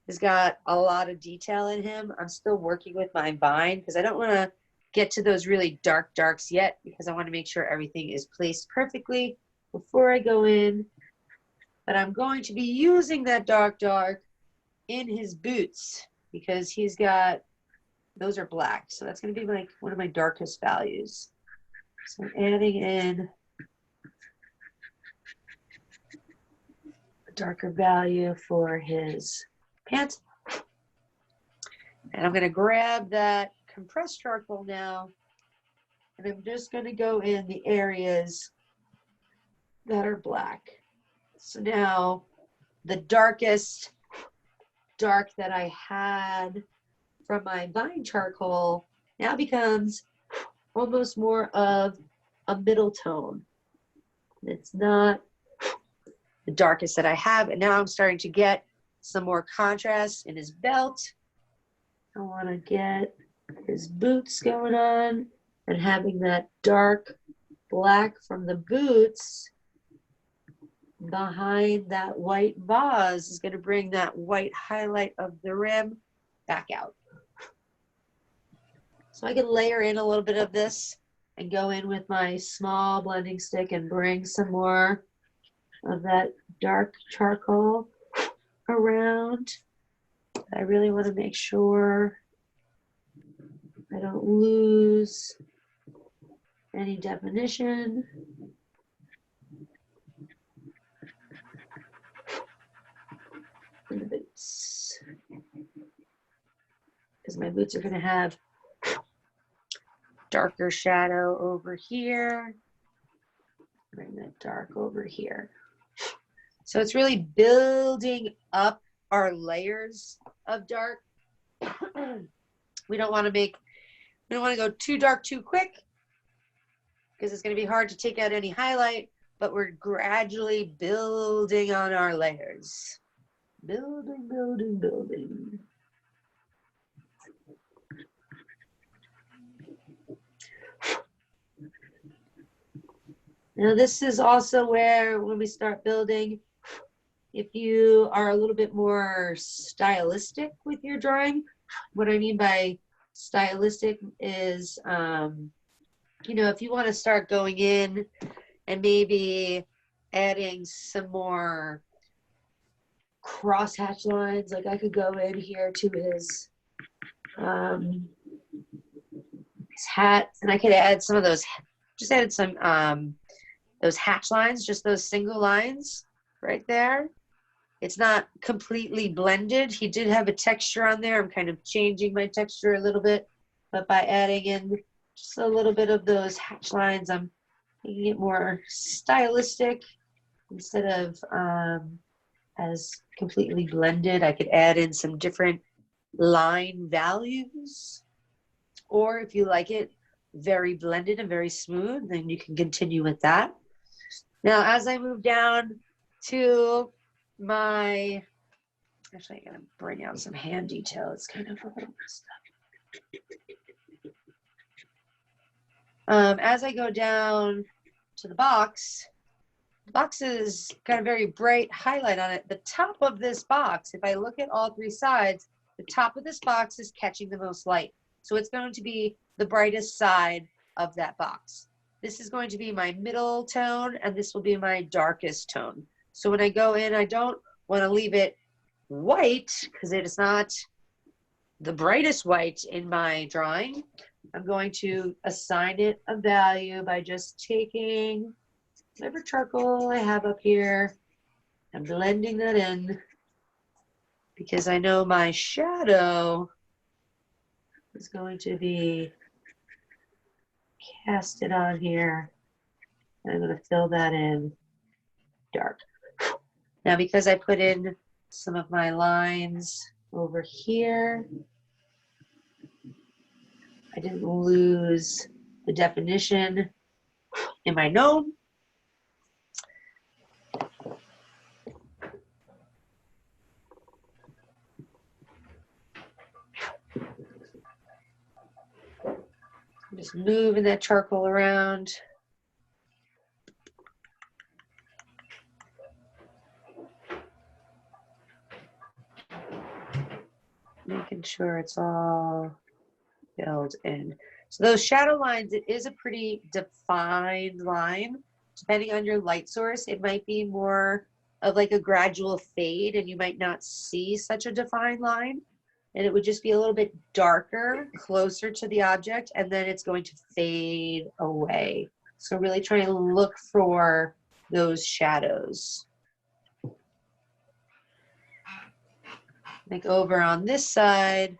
has got a lot of detail in him. I'm still working with my bind because I don't want to get to those really dark darks yet because I want to make sure everything is placed perfectly before I go in. But I'm going to be using that dark in his boots because he's got, those are black. So that's going to be like one of my darkest values. So I'm adding in a darker value for his pants. And I'm going to grab that compressed charcoal now, and I'm just going to go in the areas that are black. So now the darkest dark that I had from my vine charcoal now becomes almost more of a middle tone. It's not the darkest that I have, and now I'm starting to get some more contrast in his belt. I want to get his boots going on, and having that dark black from the boots behind that white vase is going to bring that white highlight of the rim back out. So I can layer in a little bit of this and go in with my small blending stick and bring some more of that dark charcoal around. I really want to make sure I don't lose any definition. In the boots, because my boots are going to have darker shadow over here. Bring that dark over here. So it's really building up our layers of dark. We don't want to go too dark too quick because it's going to be hard to take out any highlight, but we're gradually building on our layers. Building, building, building. Now this is also where when we start building, if you are a little bit more stylistic with your drawing, what I mean by stylistic is, you know, if you want to start going in and maybe adding some more crosshatch lines, like I could go in here to his hat, and I could add some of those, just added some those hatch lines, just those single lines right there. It's not completely blended. He did have a texture on there. I'm kind of changing my texture a little bit, but by adding in just a little bit of those hatch lines, I'm making it more stylistic instead of as completely blended. I could add in some different line values, or if you like it very blended and very smooth, then you can continue with that. Now, as I move down to my, actually, I gotta bring out some hand detail. It's kind of a little messed up. As I go down to the box has got a very bright highlight on it. The top of this box, if I look at all three sides, the top of this box is catching the most light. So it's going to be the brightest side of that box. This is going to be my middle tone, and this will be my darkest tone. So when I go in, I don't want to leave it white because it is not the brightest white in my drawing. I'm going to assign it a value by just taking whatever charcoal I have up here and blending that in, because I know my shadow is going to be casted on here, and I'm going to fill that in dark. Now, because I put in some of my lines over here, I didn't lose the definition in my gnome. Just moving that charcoal around. making sure it's all filled in. So those shadow lines, it is a pretty defined line. Depending on your light source, it might be more of like a gradual fade and you might not see such a defined line. And it would just be a little bit darker, closer to the object, and then it's going to fade away. So really trying to look for those shadows. Like over on this side,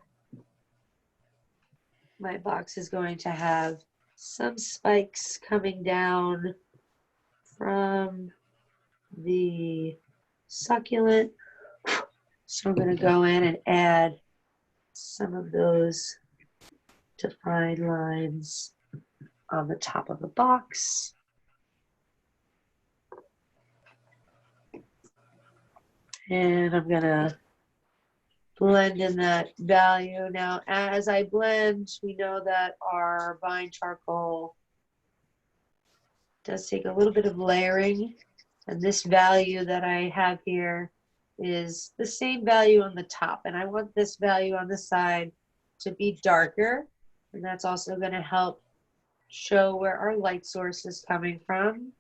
my box is going to have some spikes coming down from the succulent. So I'm going to go in and add some of those defined lines on the top of the box. And I'm going to blend in that value. Now, as I blend, we know that our vine charcoal does take a little bit of layering. And this value that I have here is the same value on the top. And I want this value on the side to be darker. And that's also going to help show where our light source is coming from.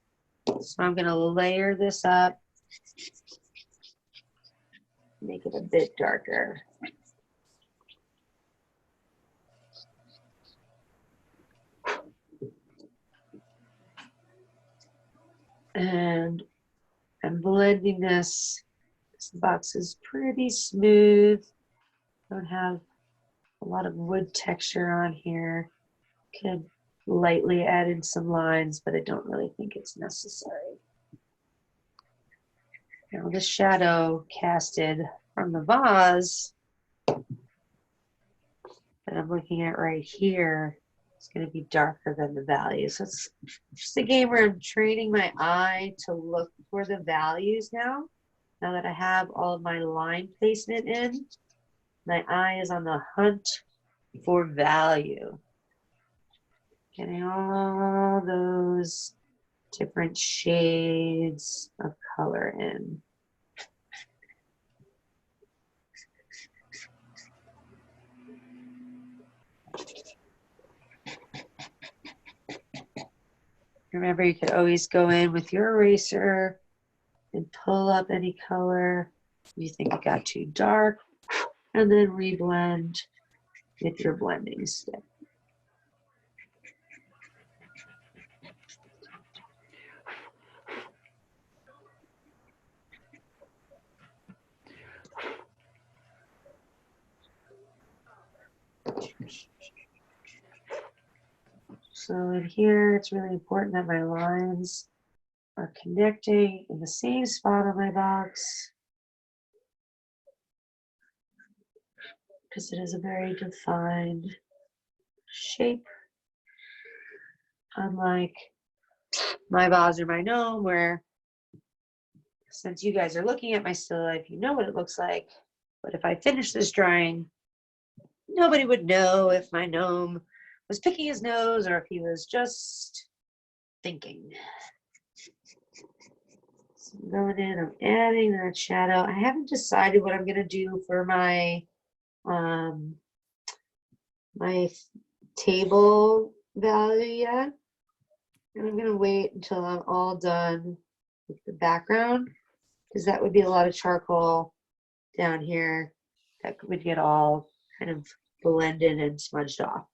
So I'm going to layer this up. Make it a bit darker. And I'm blending this. This box is pretty smooth. Don't have a lot of wood texture on here. Could lightly add in some lines, but I don't really think it's necessary. Now the shadow casted from the vase that I'm looking at right here is going to be darker than the value. So it's just a game where I'm training my eye to look for the values now. Now that I have all of my line placement in, my eye is on the hunt for value. Getting all those different shades of color in. Remember, you could always go in with your eraser and pull up any color you think it got too dark, and then reblend with your blending stick. So in here, it's really important that my lines are connecting in the same spot on my box, because it is a very defined shape, unlike my vase or my gnome, where since you guys are looking at my still life, you know what it looks like. But if I finish this drawing, nobody would know if my gnome was picking his nose or if he was just thinking. So I'm going in, I'm adding that shadow. I haven't decided what I'm going to do for my my table value yet. And I'm going to wait until I'm all done with the background, because that would be a lot of charcoal down here that would get all kind of blended and smudged off.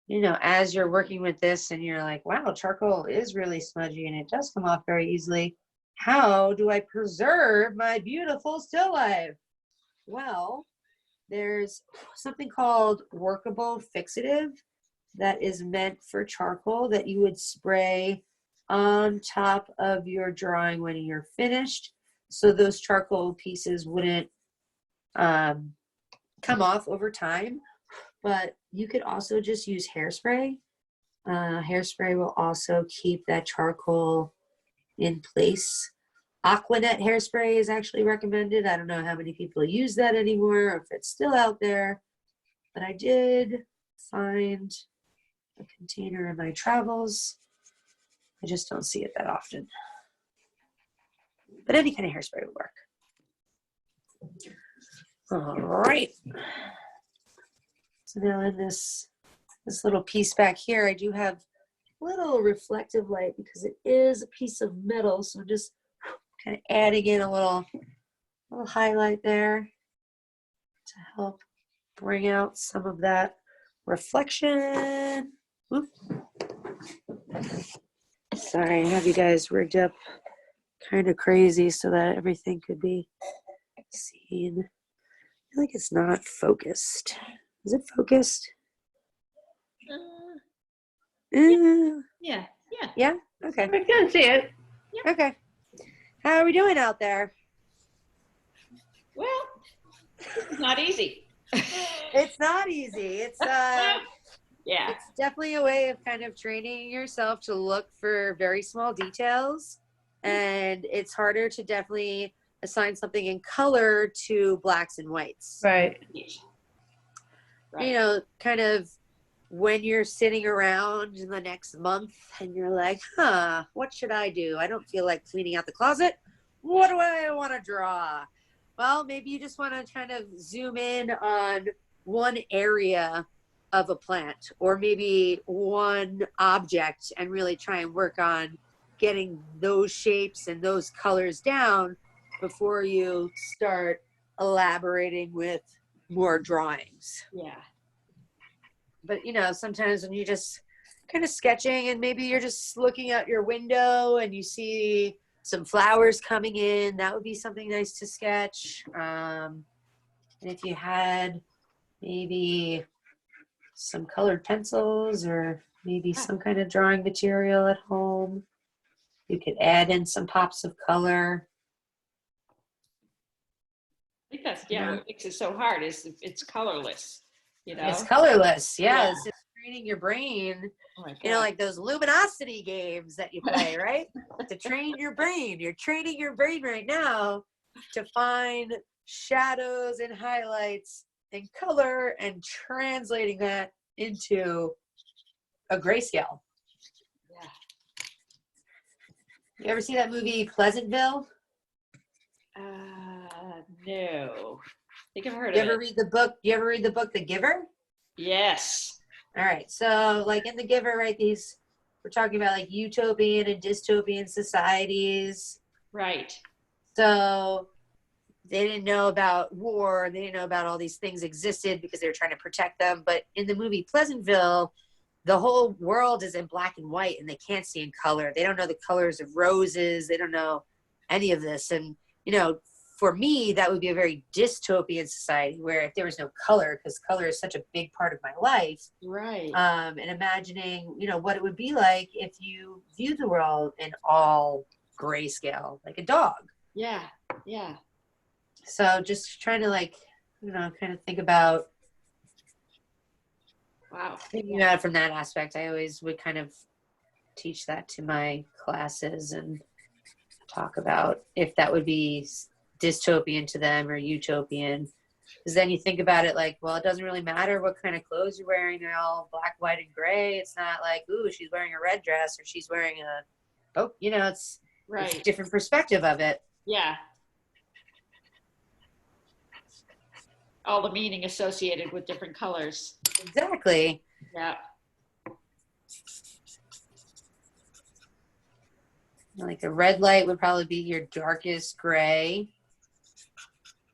You know, as you're working with this and you're like, wow, charcoal is really smudgy and it does come off very easily. How do I preserve my beautiful still life? Well, there's something called Workable Fixative that is meant for charcoal that you would spray on top of your drawing when you're finished, so those charcoal pieces wouldn't come off over time. But you could also just use hairspray. Hairspray will also keep that charcoal in place. Aquanet hairspray is actually recommended. I don't know how many people use that anymore, or if it's still out there, but I did find a container in my travels. I just don't see it that often. But any kind of hairspray would work. All right. So now in this little piece back here, I do have a little reflective light because it is a piece of metal. So I'm just kind of adding in a little highlight there to help bring out some of that reflection. Oop. Sorry, I have you guys rigged up kind of crazy so that everything could be seen. I feel like it's not focused. Is it focused? Yeah. Yeah? Okay. We can see it. Okay. How are we doing out there? Well, it's not easy. It's not easy. It's Yeah. it's definitely a way of kind of training yourself to look for very small details. And it's harder to definitely assign something in color to blacks and whites. Right. You know, kind of when you're sitting around in the next month and you're like, what should I do? I don't feel like cleaning out the closet. What do I want to draw? Well, maybe you just want to kind of zoom in on one area of a plant or maybe one object and really try and work on getting those shapes and those colors down before you start elaborating with more drawings. Yeah. But you know, sometimes when you just kind of sketching and maybe you're just looking out your window and you see some flowers coming in, that would be something nice to sketch. And if you had maybe some colored pencils or maybe some kind of drawing material at home, you could add in some pops of color. Because what makes it so hard is it's colorless. You know, It's colorless. Yeah, Yeah. it's just training your brain. oh my You know, God. like those luminosity games that you play, right? To train your brain. You're training your brain right now to find shadows and highlights and color and translating that into a grayscale. Yeah. You ever see that movie Pleasantville? No. I think I've heard You of ever it. read the book? You ever read the book The Giver? Yes. All right. So like in The Giver, right, we're talking about like utopian and dystopian societies. Right. So they didn't know about war. They didn't know about all these things existed because they were trying to protect them. But in the movie Pleasantville, the whole world is in black and white and they can't see in color. They don't know the colors of roses. They don't know any of this. And, you know, for me, that would be a very dystopian society where if there was no color, because color is such a big part of my life, Right. and imagining, you know, what it would be like if you viewed the world in all grayscale, like a dog. Yeah. Yeah. So just trying to like, you know, kind of think about Wow. thinking about it from that aspect. I always would kind of teach that to my classes and talk about if that would be dystopian to them or utopian. Because then you think about it like, well, it doesn't really matter what kind of clothes you're wearing. They're all black, white, and gray. It's not like, ooh, she's wearing a red dress or she's wearing you know, it's a Right. different perspective of it. Yeah. All the meaning associated with different colors. Exactly. Yeah. Like the red light would probably be your darkest gray,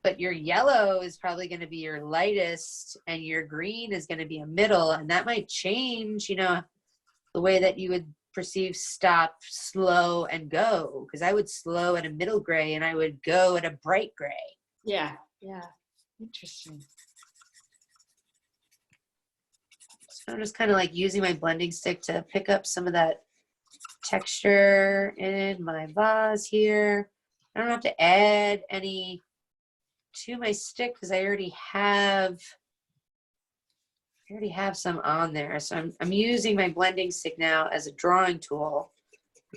but your yellow is probably going to be your lightest and your green is going to be a middle, and that might change, you know, the way that you would perceive stop, slow, and go, because I would slow at a middle gray and I would go at a bright gray. Yeah. Yeah. Interesting. So I'm just kind of like using my blending stick to pick up some of that texture in my vase here. I don't have to add any to my stick because I already have some on there. So I'm using my blending stick now as a drawing tool.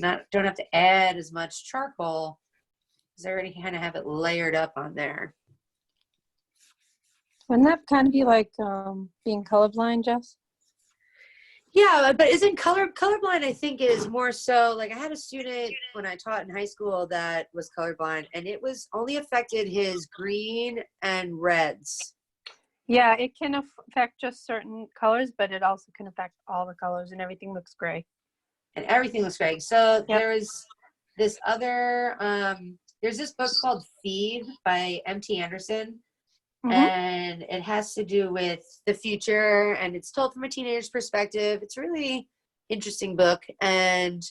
Don't have to add as much charcoal because I already kind of have it layered up on there. Wouldn't that kind of be like being colorblind, Jess? Yeah, but isn't colorblind, I think, is more so like I had a student when I taught in high school that was colorblind, and it was only affected his green and reds. Yeah, it can affect just certain colors, but it also can affect all the colors and everything looks gray. And everything looks great. So Yep. there's this other there's this book called Feed by M.T. Anderson. Mhm. And it has to do with the future, and it's told from a teenager's perspective. It's a really interesting book. And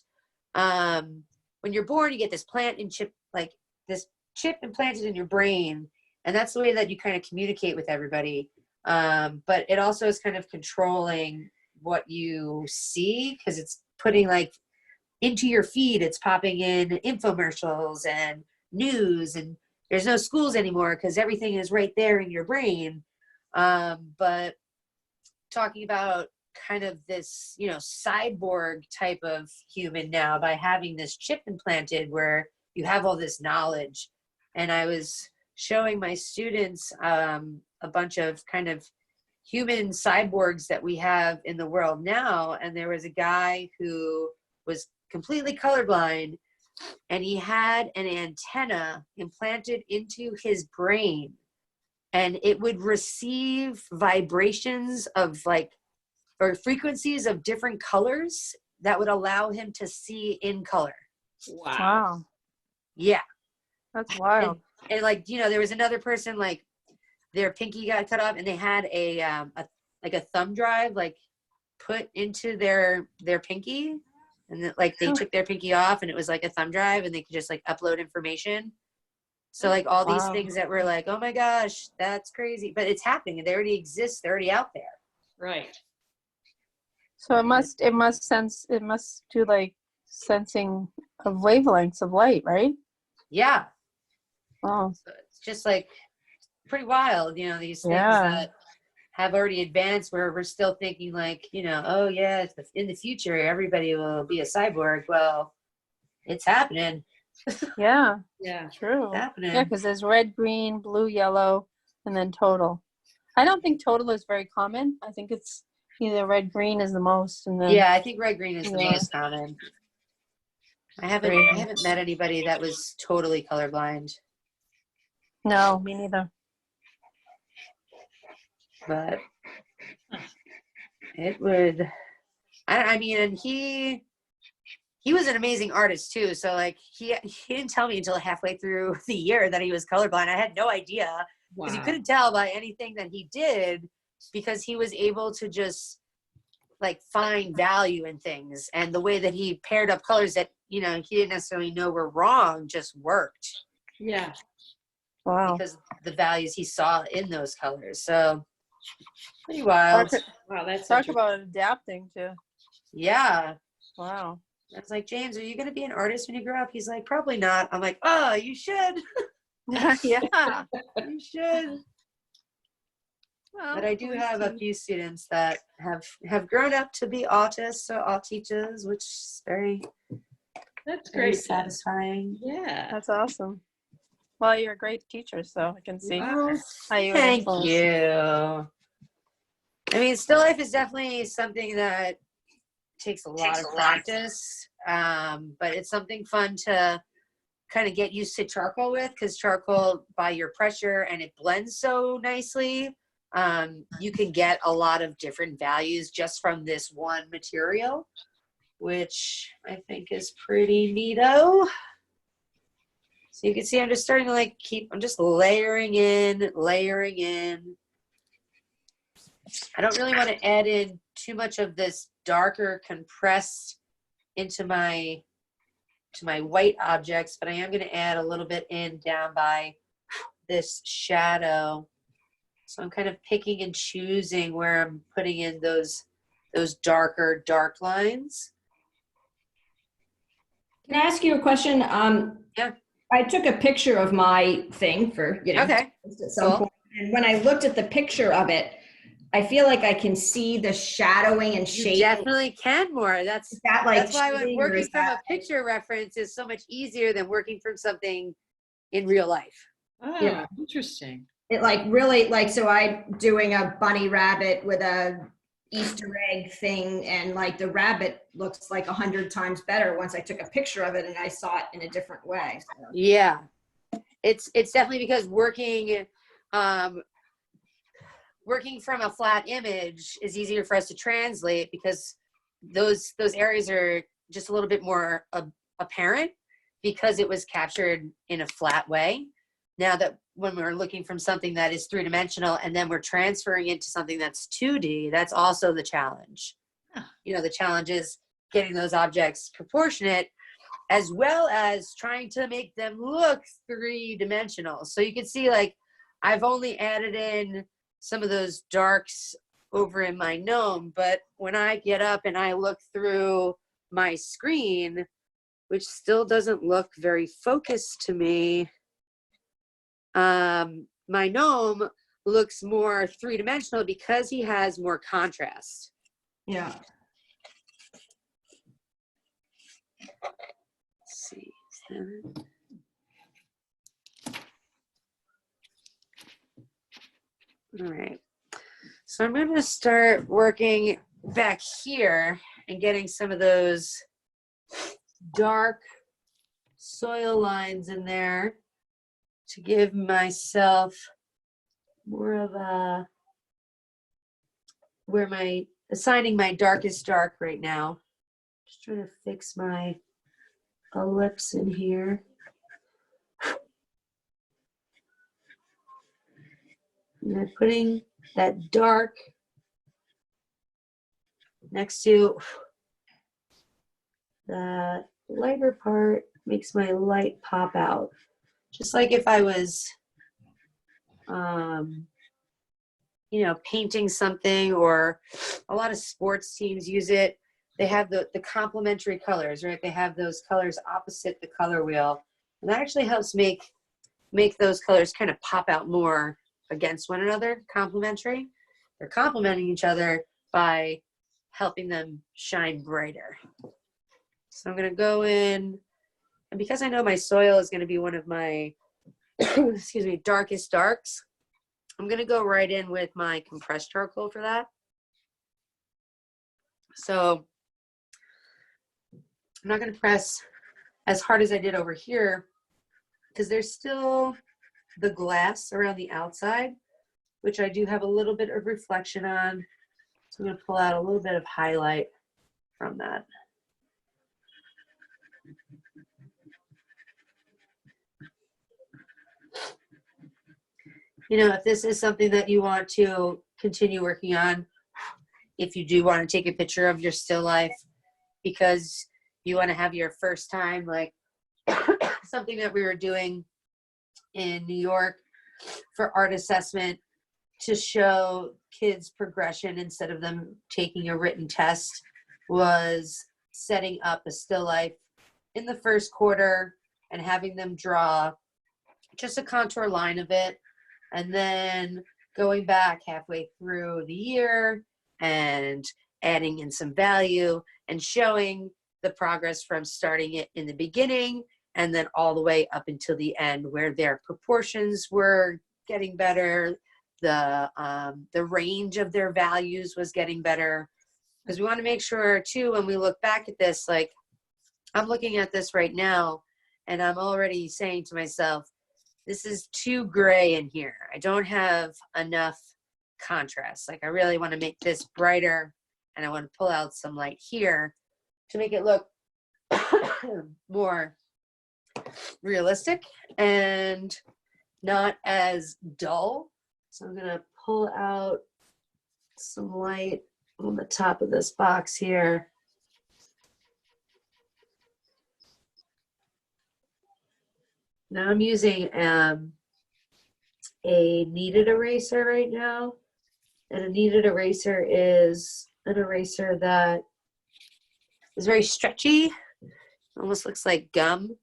when you're born, you get this this chip implanted in your brain, and that's the way that you kind of communicate with everybody. But it also is kind of controlling what you see, because it's putting like into your feed, it's popping in infomercials and news, and there's no schools anymore because everything is right there in your brain. But talking about kind of this, cyborg type of human now by having this chip implanted where you have all this knowledge. And I was showing my students a bunch of kind of human cyborgs that we have in the world now. And there was a guy who was completely colorblind, and he had an antenna implanted into his brain, and it would receive vibrations of or frequencies of different colors that would allow him to see in color. Wow, Yeah. that's wild. And there was another person, like their pinky got cut off, and they had a thumb drive put into their pinky. And they took their pinky off, and it was like a thumb drive, and they could just upload information. So all these Wow. things that were like, oh my gosh, that's crazy. But it's happening. They already exist. They're already out there. Right. So it must do sensing of wavelengths of light, right? Yeah. Oh, So it's just pretty wild, these things Yeah. that have already advanced where we're still thinking oh yeah, in the future, everybody will be a cyborg. Well, it's happening. yeah, Yeah. true. Happening. Yeah, because there's red, green, blue, yellow, and then total. I don't think total is very common. I think it's either red, green is the most, and then Yeah, I think red green is the Yeah. most common. I haven't met anybody that was totally colorblind, No, me neither. but it would. I mean, and he was an amazing artist too. So he didn't tell me until halfway through the year that he was colorblind. I had no idea because you couldn't tell by anything that he did, because he was able to just find value in things, and the way that he paired up colors that he didn't necessarily know were wrong just worked. Yeah. Wow. Because the values he saw in those colors. So pretty wild. Wow, that's Talk interesting. about adapting to. Yeah. Wow. I was like, James, are you going to be an artist when you grow up? He's like, probably not. I'm like, oh, you should. Yeah. You should. Well, But I do at least have a you- few students that have grown up to be autists or aut-teachers, which is very, That's very great. satisfying. Yeah. That's awesome. Well, you're a great teacher, so I can see Oh, how you would thank influence. you. I mean, still life is definitely something that takes a lot of practice, but it's something fun to kind of get used to charcoal with, because charcoal, by your pressure, and it blends so nicely, you can get a lot of different values just from this one material, which I think is pretty neato. So you can see I'm just starting to I'm just layering in. I don't really want to add in too much of this darker compressed into my white objects, but I am going to add a little bit in down by this shadow. So I'm kind of picking and choosing where I'm putting in those darker dark lines. Can I ask you a question? Yeah. I took a picture of my thing for, Okay. at some Cool. point. And when I looked at the picture of it, I feel like I can see the shadowing and You shading. definitely can more. That's Is that why when cheating, or working is from that- a picture reference is so much easier than working from something in real life. Oh, Yeah. interesting. It really so I'm doing a bunny rabbit with a Easter egg thing, and like the rabbit looks like 100 times better once I took a picture of it and I saw it in a different way. So. Yeah, it's definitely because working from a flat image is easier for us to translate because those areas are just a little bit more apparent because it was captured in a flat way. Now that when we're looking from something that is three-dimensional and then we're transferring it to something that's 2D, that's also the challenge. You know, the challenge is getting those objects proportionate as well as trying to make them look three-dimensional. So you can see, like, I've only added in some of those darks over in my gnome, but when I get up and I look through my screen, which still doesn't look very focused to me, my gnome looks more three-dimensional because he has more contrast. Yeah. Let's see. 7. All right. So I'm going to start working back here and getting some of those dark soil lines in there to give myself more of a, where my, assigning my darkest dark right now. Just trying to fix my ellipse in here. And then putting that dark next to the lighter part makes my light pop out. Just like if I was, you know, painting something, or a lot of sports teams use it. They have the complementary colors, right? They have those colors opposite the color wheel. And that actually helps make those colors kind of pop out more against one another, complementary. They're complementing each other by helping them shine brighter. So I'm going to go in, and because I know my soil is going to be one of my, excuse me, darkest darks, I'm going to go right in with my compressed charcoal for that. So I'm not going to press as hard as I did over here because there's still the glass around the outside, which I do have a little bit of reflection on. So I'm going to pull out a little bit of highlight from that. You know, if this is something that you want to continue working on, if you do want to take a picture of your still life because you want to have your first time, like something that we were doing in New York for art assessment to show kids progression instead of them taking a written test, was setting up a still life in the first quarter and having them draw just a contour line of it, and then going back halfway through the year and adding in some value and showing the progress from starting it in the beginning and then all the way up until the end where their proportions were getting better, the range of their values was getting better. Because we want to make sure too, when we look back at this, like I'm looking at this right now and I'm already saying to myself, this is too gray in here. I don't have enough contrast. Like I really want to make this brighter and I want to pull out some light here to make it look more realistic and not as dull. So I'm going to pull out some light on the top of this box here. Now I'm using a kneaded eraser right now. And a kneaded eraser is an eraser that is very stretchy. Almost looks like gum.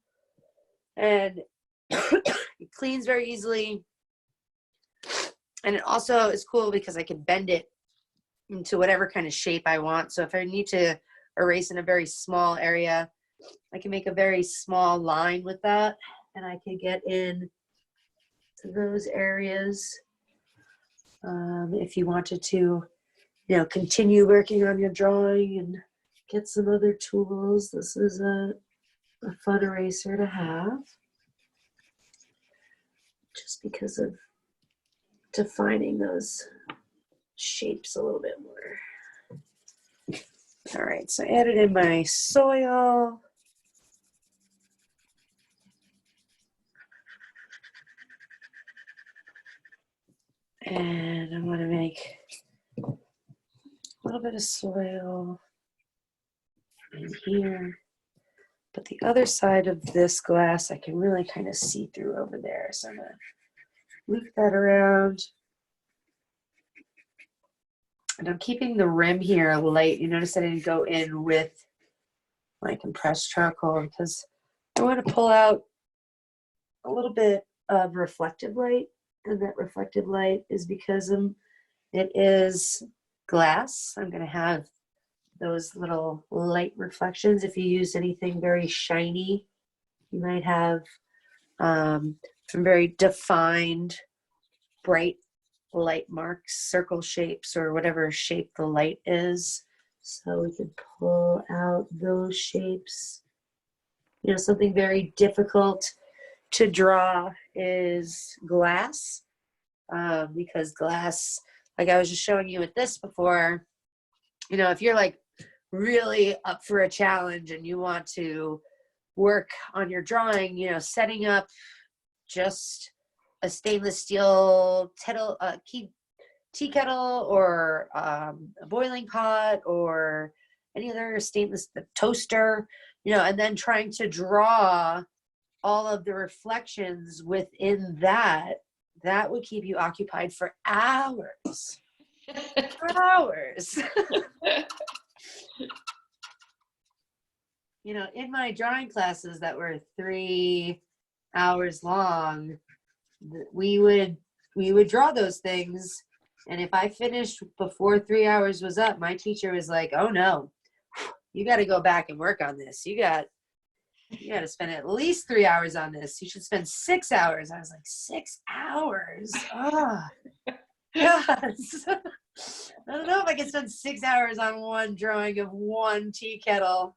And it cleans very easily. And it also is cool because I can bend it into whatever kind of shape I want. So if I need to erase in a very small area, I can make a very small line with that. And I can get in to those areas if you wanted to continue working on your drawing and get some other tools. This is a fun eraser to have, just because of defining those shapes a little bit more. All right, so I added in my soil. And I want to make a little bit of soil in here. But the other side of this glass, I can really kind of see through over there. So I'm going to loop that around. And I'm keeping the rim here light. You notice I didn't go in with my compressed charcoal because I want to pull out a little bit of reflective light. And that reflective light is because it is glass. I'm going to have those little light reflections. If you use anything very shiny, you might have some very defined, bright light marks, circle shapes, or whatever shape the light is. So we can pull out those shapes. Something very difficult to draw is glass, because glass, like I was just showing you with this before, if you're like really up for a challenge and you want to work on your drawing, setting up just a stainless steel tea kettle or a boiling pot or any other stainless toaster, and then trying to draw all of the reflections within that would keep you occupied for hours. Hours. In my drawing classes that were 3 hours long, we would draw those things, and if I finished before 3 hours was up, my teacher was like, "Oh no, you got to go back and work on this. You got to spend at least 3 hours on this. You should spend 6 hours." I was like, 6 hours? Oh, yes. I don't know if I can spend 6 hours on one drawing of one tea kettle.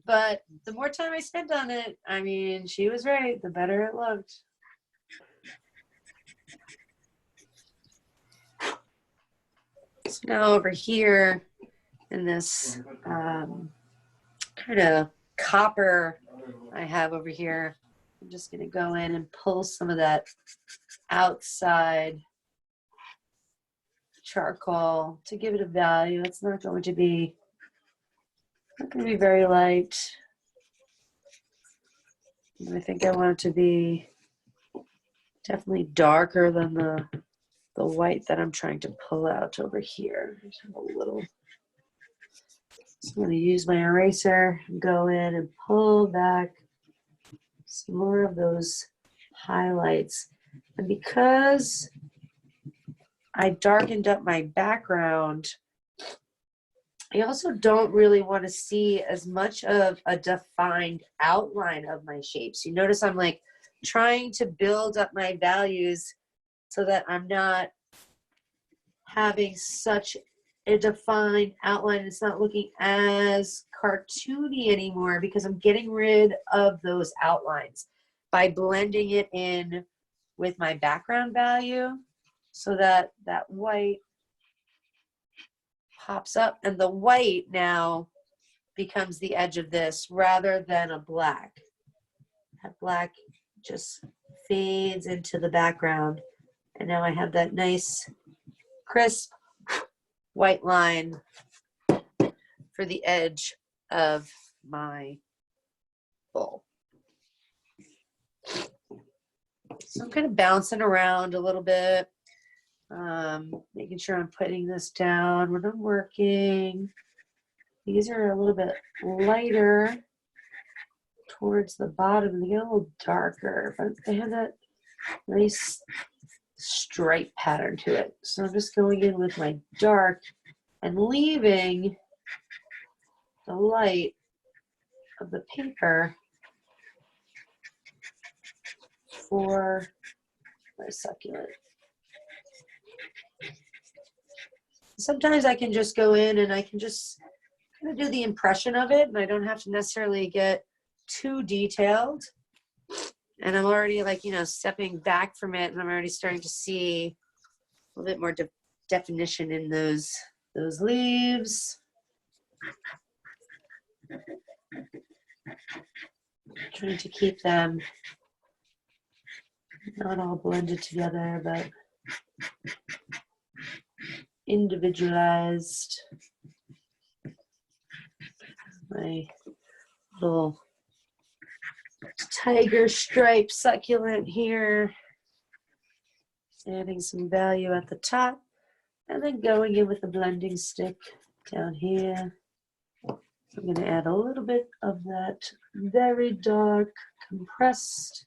But the more time I spent on it, I mean, she was right, the better it looked. So now over here in this kind of copper I have over here, I'm just going to go in and pull some of that outside charcoal to give it a value. It's not going to be very light. And I think I want it to be definitely darker than the white that I'm trying to pull out over here. Just have a little. So I'm going to use my eraser and go in and pull back some more of those highlights. And because I darkened up my background, I also don't really want to see as much of a defined outline of my shapes. You notice I'm like trying to build up my values so that I'm not having such a defined outline. It's not looking as cartoony anymore because I'm getting rid of those outlines by blending it in with my background value so that that white pops up, and the white now becomes the edge of this rather than a black. That black just fades into the background, and now I have that nice crisp white line for the edge of my bowl. So I'm kind of bouncing around a little bit, making sure I'm putting this down when I'm working. These are a little bit lighter towards the bottom, and they get a little darker, but they have that nice stripe pattern to it. So I'm just going in with my dark and leaving the light of the paper for my succulent. Sometimes I can just go in and I can just kind of do the impression of it, and I don't have to necessarily get too detailed. And I'm already like, you know, stepping back from it, and I'm already starting to see a little bit more definition in those leaves. Trying to keep them not all blended together, but individualized. My little tiger stripe succulent here. Adding some value at the top, and then going in with the blending stick down here. I'm going to add a little bit of that very dark compressed.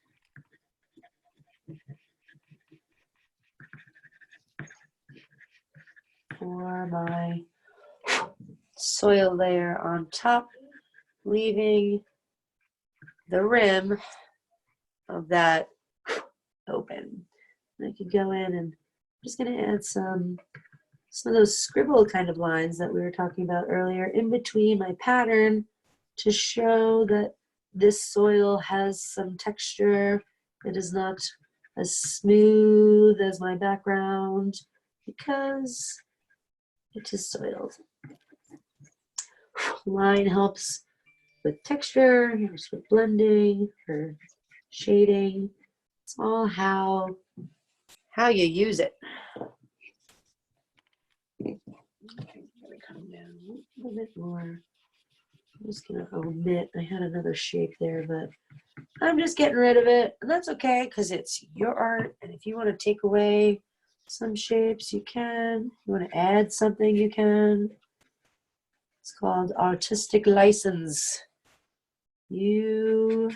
For my soil layer on top, leaving the rim of that open. And I could go in and I'm just going to add some of those scribble kind of lines that we were talking about earlier in between my pattern to show that this soil has some texture. It is not as smooth as my background because it is soiled. Line helps with texture, helps with blending, for shading. It's all how you use it. Come down a little bit more. I'm just gonna omit. I had another shape there, but I'm just getting rid of it, and that's okay because it's your art. And if you want to take away some shapes, you can. If you want to add something, you can. It's called artistic license. You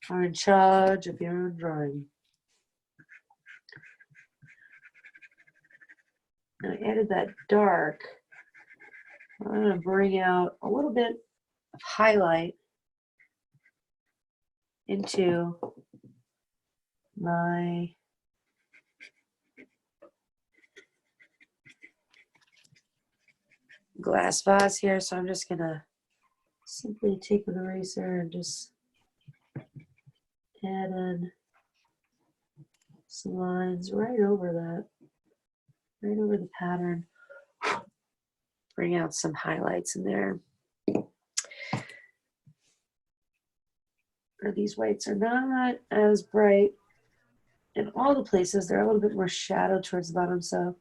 are in charge of your own drawing. Now I added that dark. I'm going to bring out a little bit of highlight into my glass vase here. So I'm just going to simply take an eraser and just add in some lines right over that, right over the pattern. Bring out some highlights in there. These whites are not as bright in all the places. They're a little bit more shadowed towards the bottom. So I'm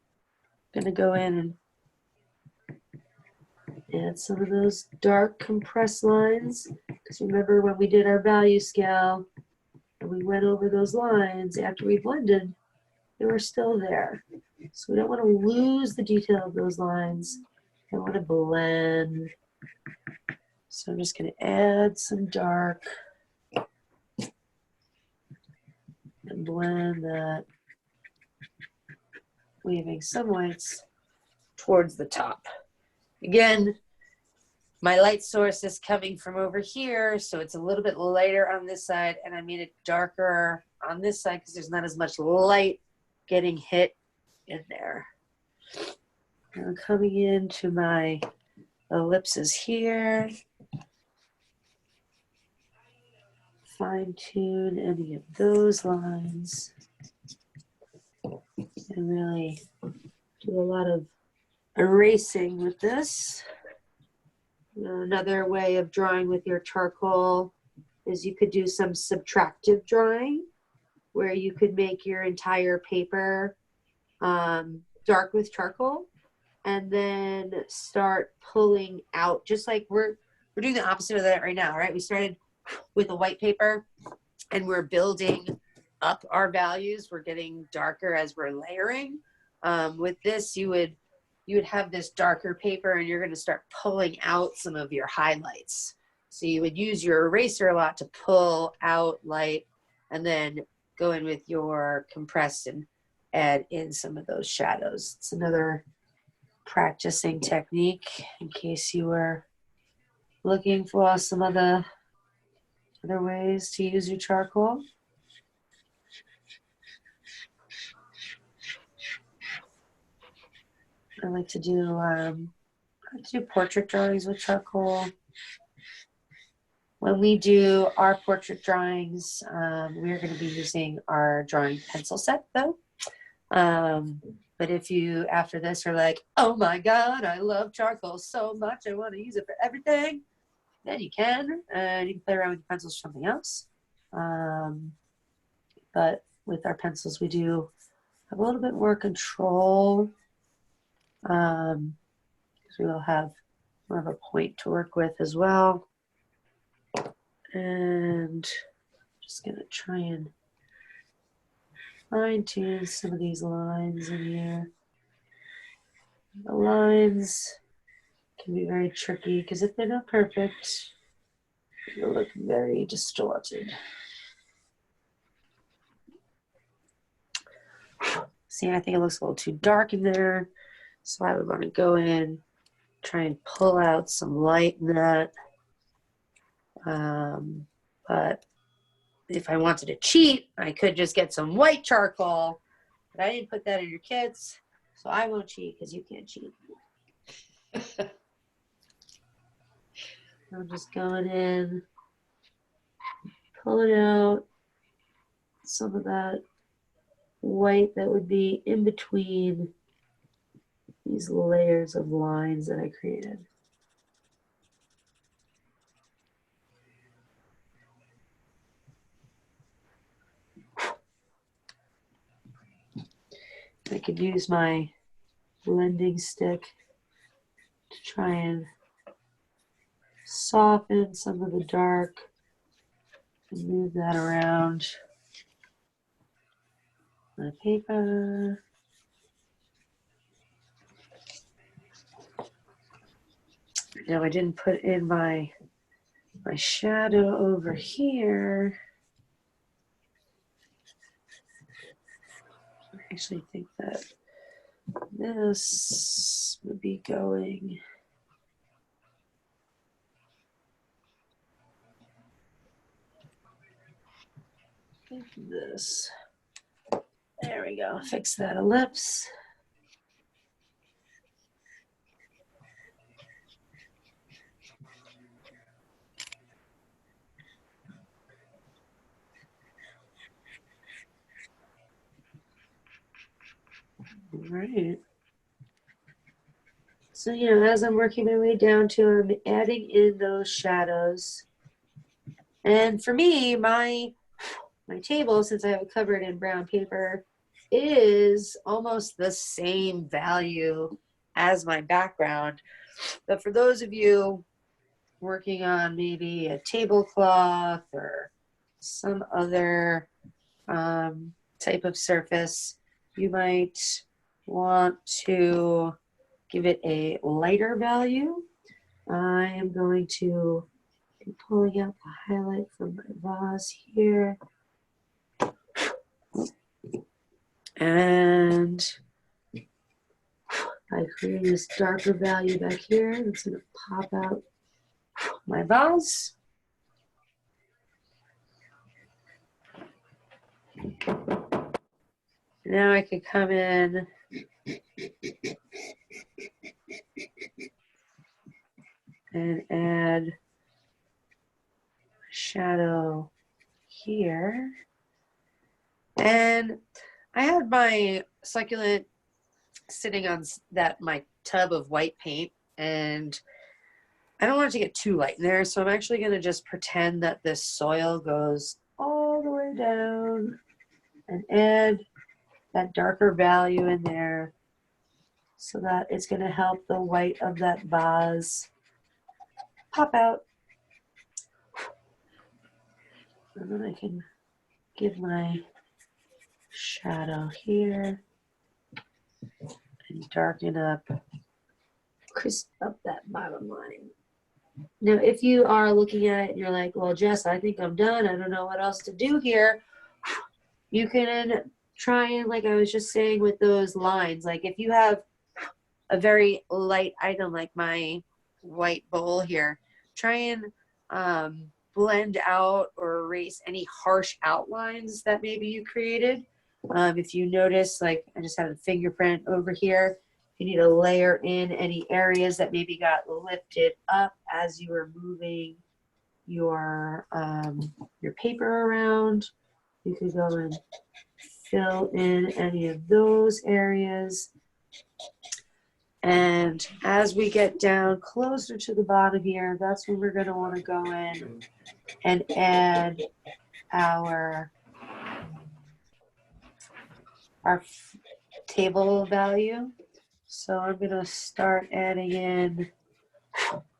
going to go in and add some of those dark compressed lines. Because remember when we did our value scale and we went over those lines after we blended, they were still there. So we don't want to lose the detail of those lines. I want to blend. So I'm just going to add some dark and blend that, leaving some whites towards the top. Again, my light source is coming from over here, so it's a little bit lighter on this side, and I made it darker on this side because there's not as much light getting hit in there. Now coming into my ellipses here, fine tune any of those lines, and really do a lot of erasing with this. Another way of drawing with your charcoal is you could do some subtractive drawing, where you could make your entire paper dark with charcoal, and then start pulling out, just like we're doing the opposite of that right now, right? We started with a white paper and we're building up our values. We're getting darker as we're layering. With this, you would have this darker paper and you're going to start pulling out some of your highlights. So you would use your eraser a lot to pull out light, and then go in with your compressed and add in some of those shadows. It's another practicing technique in case you were looking for some other ways to use your charcoal. I like to do portrait drawings with charcoal. When we do our portrait drawings, we're going to be using our drawing pencil set though. But if you, after this, are like, oh my God, I love charcoal so much, I want to use it for everything, then you can. And you can play around with your pencils or something else. But with our pencils, we do have a little bit more control. Because we will have more of a point to work with as well. And just gonna try and fine tune some of these lines in here. The lines can be very tricky because if they're not perfect, they'll look very distorted. See, I think it looks a little too dark in there, so I would want to go in, try and pull out some light in that. But if I wanted to cheat, I could just get some white charcoal. But I didn't put that in your kits, so I won't cheat because you can't cheat. I'm just going in, pulling out some of that white that would be in between these layers of lines that I created. I could use my blending stick to try and soften some of the dark and move that around my paper. Now I didn't put in my shadow over here. I actually think that this would be going like this. There we go. Fix that ellipse. All right. So, you know, as I'm working my way down to, I'm adding in those shadows. And for me, my table, since I have it covered in brown paper, is almost the same value as my background. But for those of you working on maybe a tablecloth or some other type of surface, you might want to give it a lighter value. I am going to be pulling out the highlight from my vase here. And by creating this darker value back here, it's going to pop out my vase. Now I could come in and add a shadow here. And I had my succulent sitting on my tub of white paint, and I don't want it to get too light in there, so I'm actually going to just pretend that this soil goes all the way down and add that darker value in there so that it's going to help the white of that vase pop out. And then I can give my shadow here and darken up, crisp up that bottom line. Now, if you are looking at it and you're like, well, Jess, I think I'm done, I don't know what else to do here, you can try and, like I was just saying with those lines, like if you have a very light item like my white bowl here, try and blend out or erase any harsh outlines that maybe you created. If you notice, like I just have a fingerprint over here, You need to layer in any areas that maybe got lifted up as you were moving your paper around. You could go and fill in any of those areas. And as we get down closer to the bottom here, that's when we're going to want to go in and add our table value. So I'm going to start adding in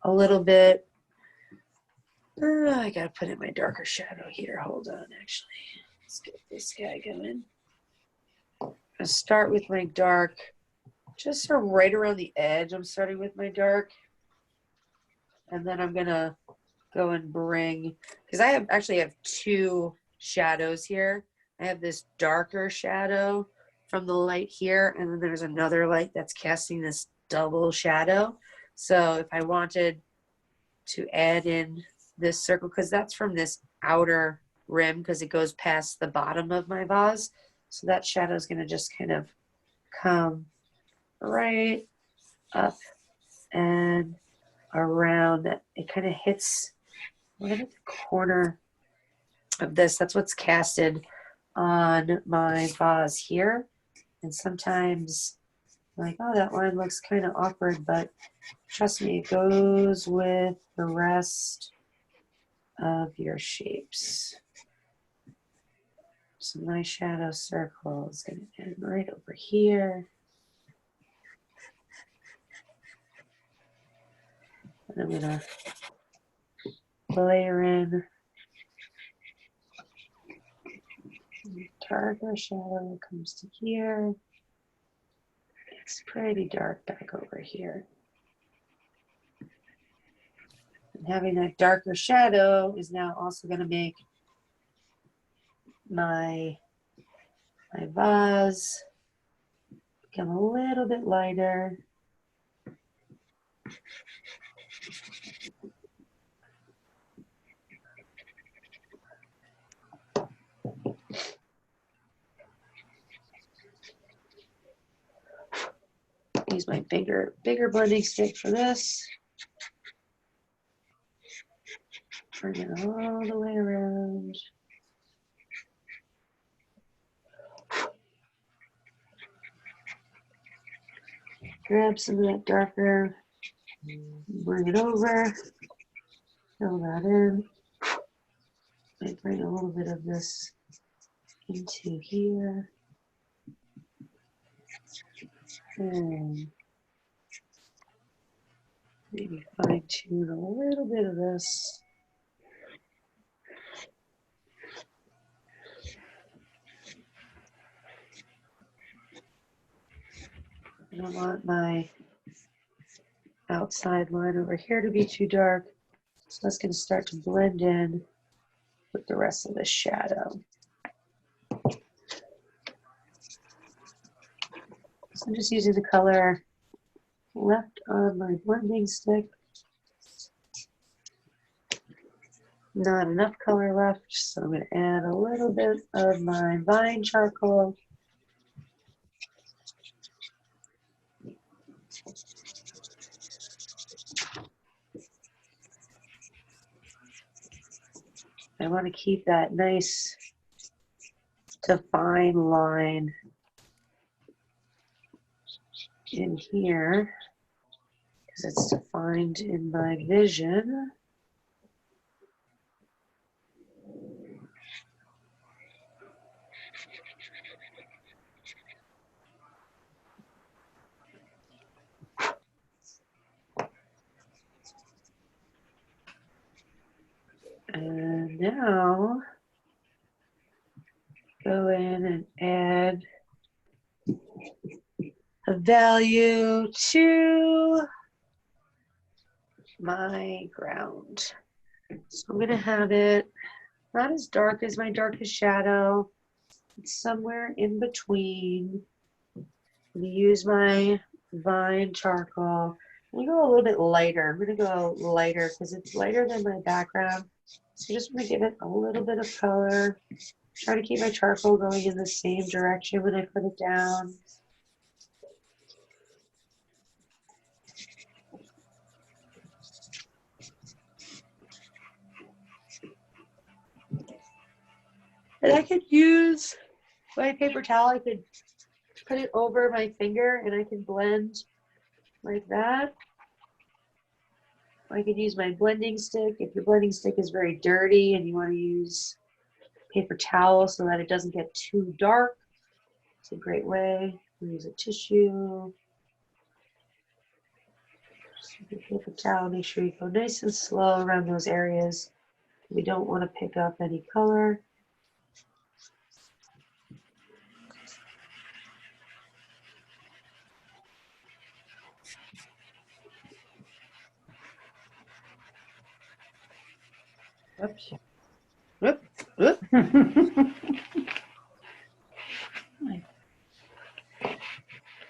a little bit. I got to put in my darker shadow here. Hold on, actually. Let's get this guy going. I'm going to start with my dark. Just sort of right around the edge, I'm starting with my dark. And then I'm gonna go and bring, because I actually have two shadows here. I have this darker shadow from the light here, and then there's another light that's casting this double shadow. So if I wanted to add in this circle, because that's from this outer rim, because it goes past the bottom of my vase. So that shadow is gonna just kind of come right up and around. It kind of hits right at the corner of this. That's what's casted on my vase here. And sometimes I'm like, oh, that line looks kind of awkward, but trust me, it goes with the rest of your shapes. So my shadow circle is going to end right over here. And I'm going to layer in darker shadow that comes to here. It's pretty dark back over here. And having that darker shadow is now also going to make my vase become a little bit lighter. Use my bigger blending stick for this. Bring it all the way around. Grab some of that darker, bring it over, fill that in. I bring a little bit of this into here. And maybe fine tune a little bit of this. I don't want my outside line over here to be too dark. So that's going to start to blend in with the rest of the shadow. So I'm just using the color left on my blending stick. Not enough color left, so I'm going to add a little bit of my vine charcoal. I want to keep that nice defined line in here because it's defined in my vision. And now go in and add a value to my ground. So I'm going to have it not as dark as my darkest shadow. It's somewhere in between. I'm going to use my vine charcoal. I'm going to go a little bit lighter. I'm going to go lighter because it's lighter than my background. So just want to give it a little bit of color. Try to keep my charcoal going in the same direction when I put it down. And I could use my paper towel. I could put it over my finger and I can blend like that. I could use my blending stick. If your blending stick is very dirty and you want to use paper towel so that it doesn't get too dark, it's a great way. Use a tissue. Paper towel, make sure you go nice and slow around those areas. We don't want to pick up any color. Whoops. Whoop, whoop.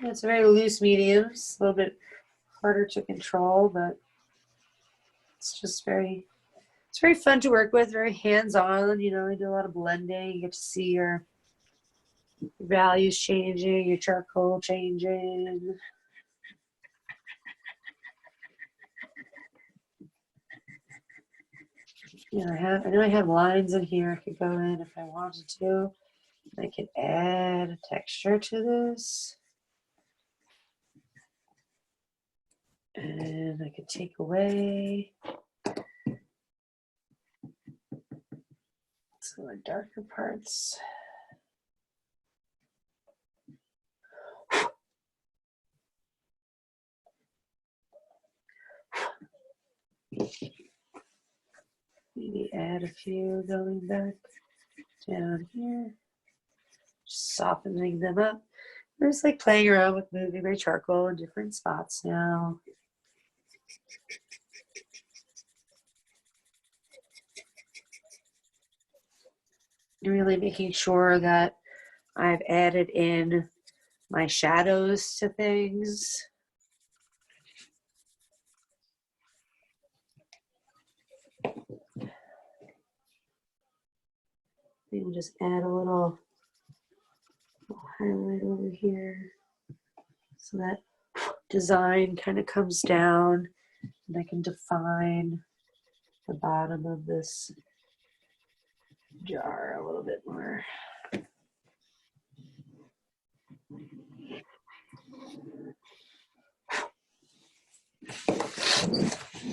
It's a very loose medium. It's a little bit harder to control, but it's just it's very fun to work with, very hands-on. You know, you do a lot of blending. You get to see your values changing, your charcoal changing. Yeah, I know I have lines in here. I could go in if I wanted to. I could add a texture to this. And I could take away some of the darker parts. Maybe add a few going back down here, just softening them up. I'm just like playing around with moving my charcoal in different spots now. Really making sure that I've added in my shadows to things. Maybe we'll just add a little highlight over here so that design kind of comes down and I can define the bottom of this jar a little bit more.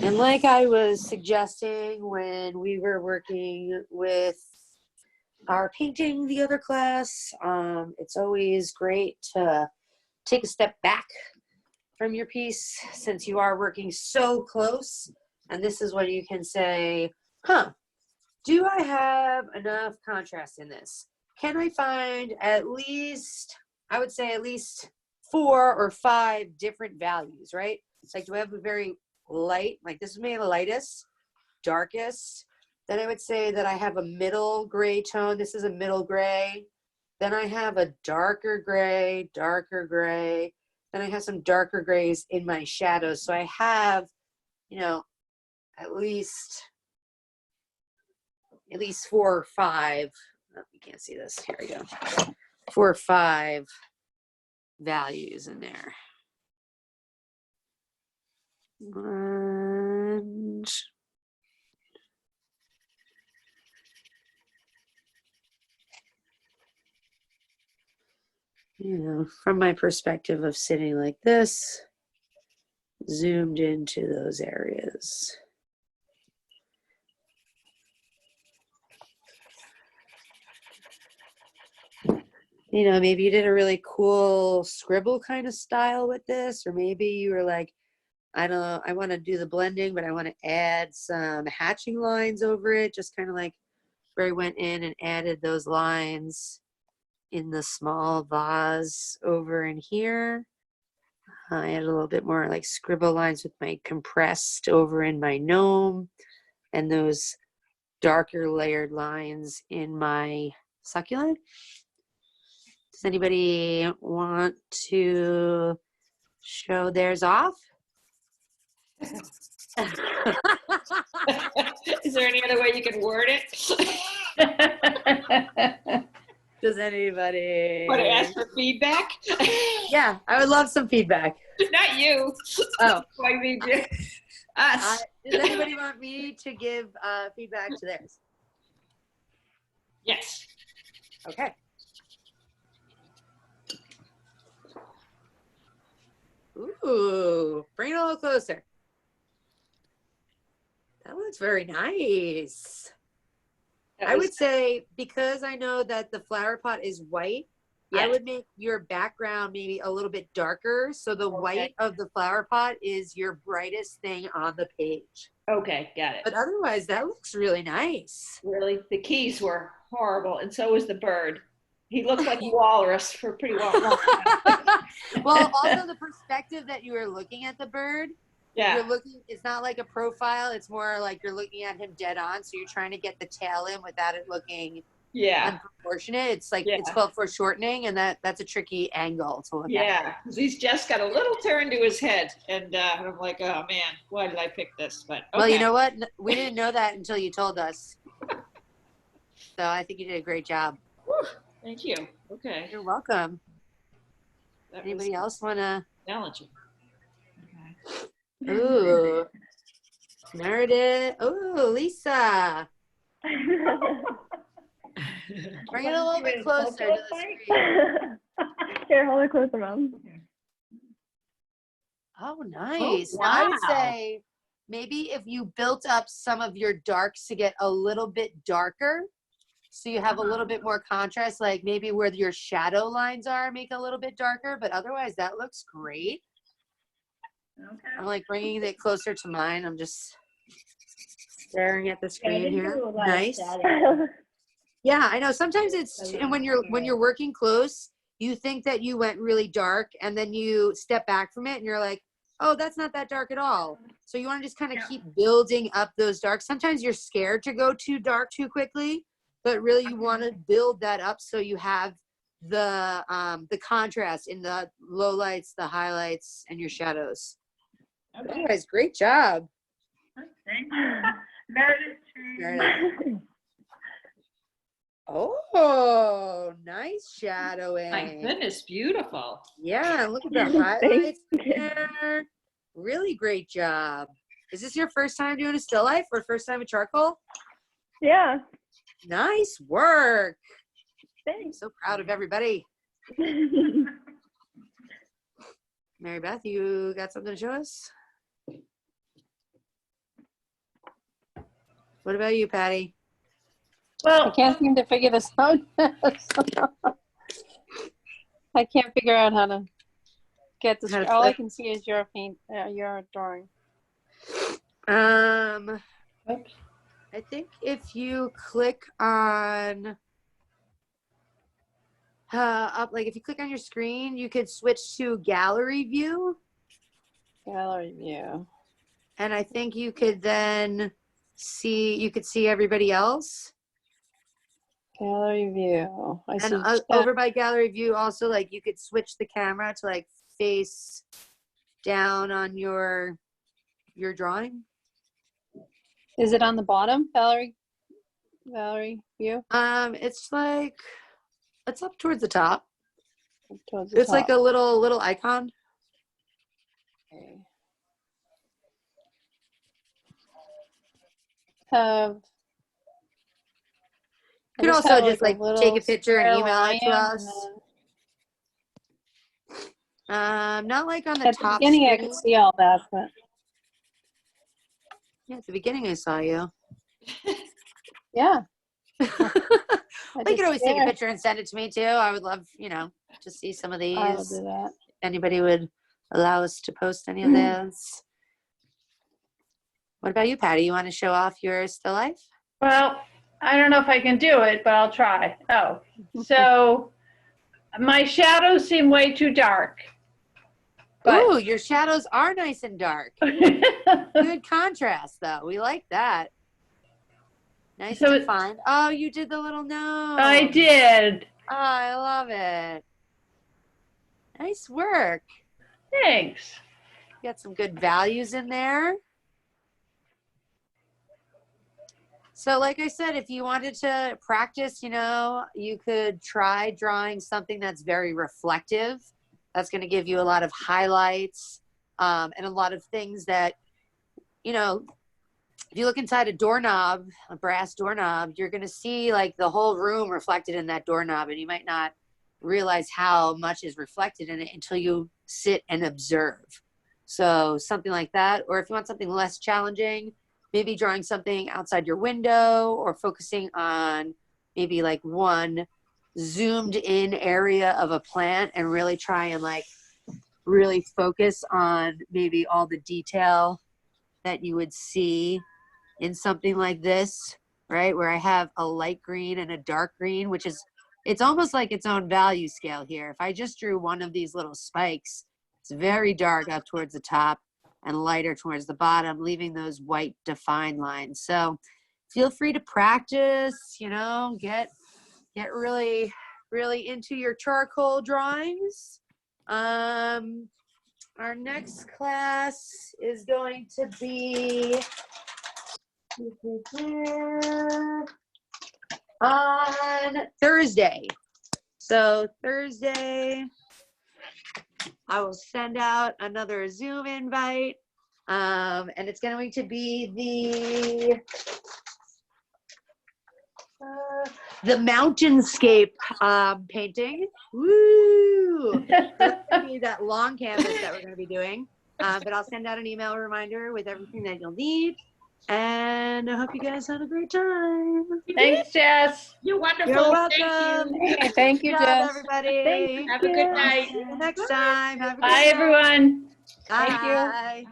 And like I was suggesting when we were working with our painting the other class, it's always great to take a step back from your piece since you are working so close. And this is when you can say, huh, do I have enough contrast in this? Can I find at least, I would say at least 4 or 5 different values, right? It's like, do I have a very light, like this is maybe the lightest, darkest. Then I would say that I have a middle gray tone. This is a middle gray. Then I have a darker gray, Then I have some darker grays in my shadows. So I have, you know, at least 4 or 5. Oh, you can't see this. Here we go. 4 or 5 values in there. And you know, from my perspective of sitting like this, zoomed into those areas. You know, maybe you did a really cool scribble kind of style with this, or maybe you were like, I want to do the blending, but I want to add some hatching lines over it, just kind of like where I went in and added those lines in the small vase over in here. I added a little bit more like scribble lines with my compressed over in my gnome, and those darker layered lines in my succulent. Does anybody want to show theirs off? Is there any other way you can word it? Does anybody Want to ask for feedback? Yeah, I would love some feedback. Not you. Oh, I mean, us. does anybody want me to give feedback to theirs? Yes. Okay. Ooh, bring it a little closer. That looks very nice. That I was- would say, because I know that the flower pot is white, I Yes. would make your background maybe a little bit darker. So the white of the flower pot is your brightest thing on the page. Okay, got it. But otherwise, that looks really nice. Really, the keys were horrible, and so was the bird. He looked like a walrus for a pretty long time. Well, also the perspective that you are looking at the bird, Yeah, you're looking, it's not like a profile. It's more like you're looking at him dead on. So you're trying to get the tail in without it looking yeah, unproportionate. It's like, Yeah. it's called foreshortening, and that's a tricky angle to look at. yeah. 'Cause he's just got a little turn to his head, and I'm like, oh man, why did I pick this? But okay. Well, you know what? We didn't know that until you told us. So I think you did a great job. Thank you. Okay. You're welcome. That Anybody was else want to? challenging. Okay. Ooh. Meredith. Ooh, Lisa. Bring it a little bit closer to the screen. Here, hold it closer, Mom. Oh, nice. Now, I would say maybe if you built up some of your darks to get a little bit darker, so you have a little bit more contrast, like maybe where your shadow lines are, make a little bit darker, but otherwise that looks great. Okay. I'm like bringing it closer to mine. I'm just staring at the screen here. Nice. Yeah, I know. Sometimes it's, and when you're working close, you think that you went really dark, and then you step back from it and you're like, oh, that's not that dark at all. So you want to just kind of keep building up those darks. Sometimes you're scared to go too dark too quickly, but really you want to build that up so you have the contrast in the lowlights, the highlights, and your shadows. Okay. Otherwise, great job. Thank you. Meredith. Oh, nice shadowing. My goodness, beautiful. Yeah, look at the highlights there. Really great job. Is this your first time doing a still life or first time with charcoal? Yeah. Nice work. I'm Thanks. so proud of everybody. Mary Beth, you got something to show us? What about you, Patty? I Well, can't seem to figure this out. I can't figure out how to get this. How to All I flip. can see is your paint, your drawing. oops. I think if you click on up, like if you click on your screen, you could switch to gallery view, Gallery view. and I think you could then see everybody else. Gallery view. I see. And over by gallery view, also like you could switch the camera to like face down on your drawing. Is it on the bottom, Gallery view? It's like it's up towards the top. Towards the It's like a top. little icon. Okay. Have. You could also just like take a picture and email it to us. Not like on the At the top beginning, I screen. could see all that, but Yeah, at the beginning I saw you. yeah. You could always take a there. picture and send it to me too. I would love, to see some of I will these. do that. If anybody would allow us to post any of those. What about you, Patty? You want to show off your still life? Well, I don't know if I can do it, but I'll try. Oh, so my shadows seem way too dark. But Ooh, your shadows are nice and dark. Good contrast, though. We like that. Nice So to it- find. Oh, you did the little nose. I did. Oh, I love it. Nice work. Thanks. Got some good values in there. So like I said, if you wanted to practice, you could try drawing something that's very reflective. That's going to give you a lot of highlights and a lot of things that, if you look inside a doorknob, a brass doorknob, you're going to see like the whole room reflected in that doorknob, and you might not realize how much is reflected in it until you sit and observe. So something like that. Or if you want something less challenging, maybe drawing something outside your window, or focusing on maybe like one zoomed in area of a plant and really try and like really focus on maybe all the detail that you would see in something like this, right? Where I have a light green and a dark green, which is, it's almost like its own value scale here. If I just drew one of these little spikes, it's very dark up towards the top and lighter towards the bottom, leaving those white defined lines. So feel free to practice, you know, get really, really into your charcoal drawings. Our next class is going to be on Thursday. So Thursday, I will send out another Zoom invite, and it's going to be the mountainscape painting. Woo! That's going to be that long canvas that we're going to be doing. But I'll send out an email reminder with everything that you'll need. And I hope you guys had a great time. Thanks, Jess. You're wonderful. You're Thank welcome. you. Hey, thank you, Good job, Jess. everybody. Have a good night. See you next time. Have a good Bye, night. everyone. Bye. Thank you. Bye.